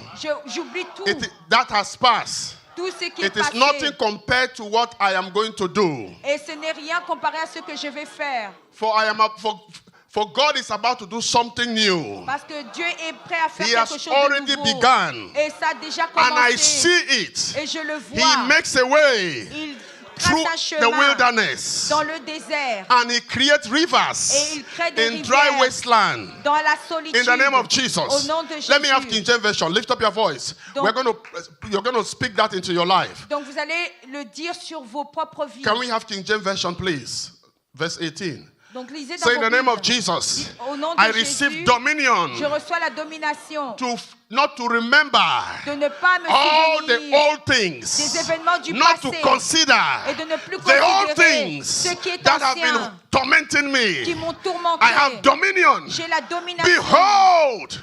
J'oublie tout. That has passed. Tout ce qui est It is passé. nothing compared to what I am going to do. Et ce n'est rien comparé à ce que je vais faire. For God is about to do something new. Parce que Dieu est prêt à faire He quelque has chose de already nouveau. begun. Et ça a déjà And I commencé. see it. Et je le He vois. makes a way. Il through the wilderness. Dans le désert. And he creates rivers Et il crée des in dry wasteland. Dans la solitude. In the name of Jesus. Au nom de Jésus. Let me have King James version. Lift up your voice. Donc, you're going to speak that into your life. Donc vous allez le dire sur vos propres vies. Can we have King James version, please? Verse 18. Donc lisez dans Say in the name of Jesus, I receive dominion. Je reçois la domination. Not to remember de ne pas me all the old des things. événements du Not passé. to consider Et de ne plus the old considérer things ce qui est that have ancien, been tormenting me. qui m'ont tourmenté. I have dominion. J'ai la domination. Behold,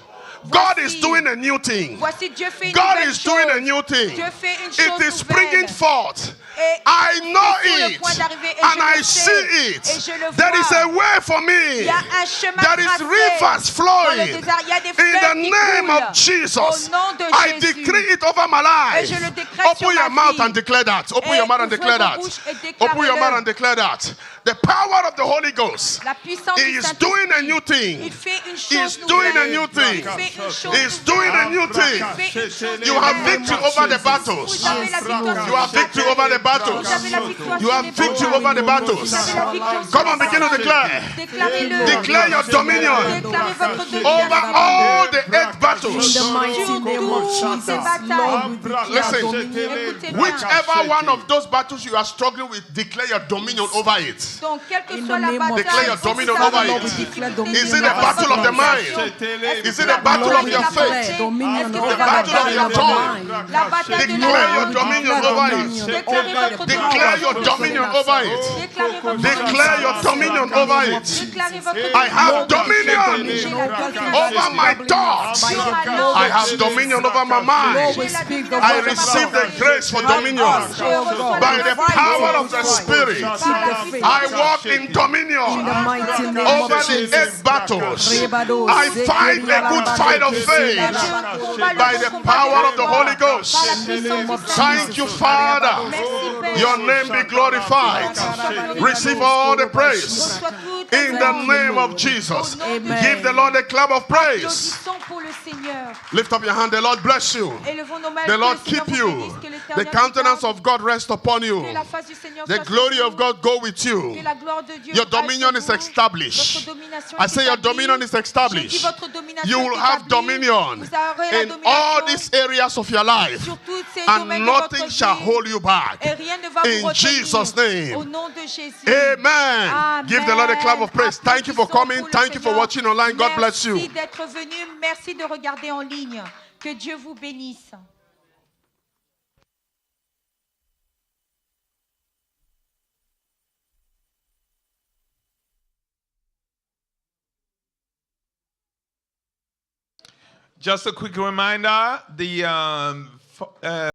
God is doing a new thing. Voici Dieu fait une God nouvelle is doing chose. a new thing. Dieu fait une It chose is springing nouvelle. forth. Et I know sur le it, point d'arriver, et and je I le see sais, it. et je le There vois. is a way for me. Il y a un chemin There is tracé rivers dans le flowing. désert. Il y a des In fleuves the qui name coulent. of Jesus, Au nom de I Jésus. decree it over my Et life. je le décrète sur Open your ma mouth vie. and declare that. Open Et your mouth and ouvrez declare vos that. bouches et Open your mouth déclarez-le. and declare that. The power of the Holy Ghost La puissance He du is doing a Saint-Esprit. new thing. Il fait une He is chose doing a nouvelle. new thing. Il fait une chose He is doing a new thing. Il fait une chose You have nouvelle. victory over the battles. Vous avez la victoire sur You have les victory batailles. over the battles. Vous avez la victoire You sur have les victory batailles. over the battles. Vous avez la victoire sur Come on, les begin to batailles. declare. Déclarez-le. Declare your dominion Déclarez votre over domination. all the 8 battles. Sur toutes ces batailles. Listen, Écoutez bien. whichever one of those battles you are struggling with, declare your dominion over it. Donc, quelle que soit la bataille, Declare your dominion si ça over va it. vous difficulter, Is it the battle of the mind? Is it the battle of your faith? The battle of your tongue? La bataille de Declare la your langue. dominion over it. Déclarez votre Declare your dominion over it. Déclarez votre Declare your dominion over it. Déclarez votre I have dominion. dominion over my thoughts. I have dominion over my mind. I receive the grace for dominion. By the power of the Spirit, I walk in dominion over the 8 battles. I fight a good fight of faith by the power of the Holy Ghost. Thank you, Father. Your name be glorified. Receive all the praise. In the name of Jesus. Give the Lord a clap of praise. Lift up your hand. The Lord bless you. The Lord keep you. The countenance of God rest upon you. The glory of God go with you. Your dominion is established. I say your dominion is established. You will have dominion in all these areas of your life, and nothing shall hold you back. In Jesus' name. Amen. Give the Lord a clap of praise. Thank you for coming. Thank you for watching online. God bless you. Merci d'être venu. Merci de regarder en ligne. Que Dieu vous bénisse. Just a quick reminder, the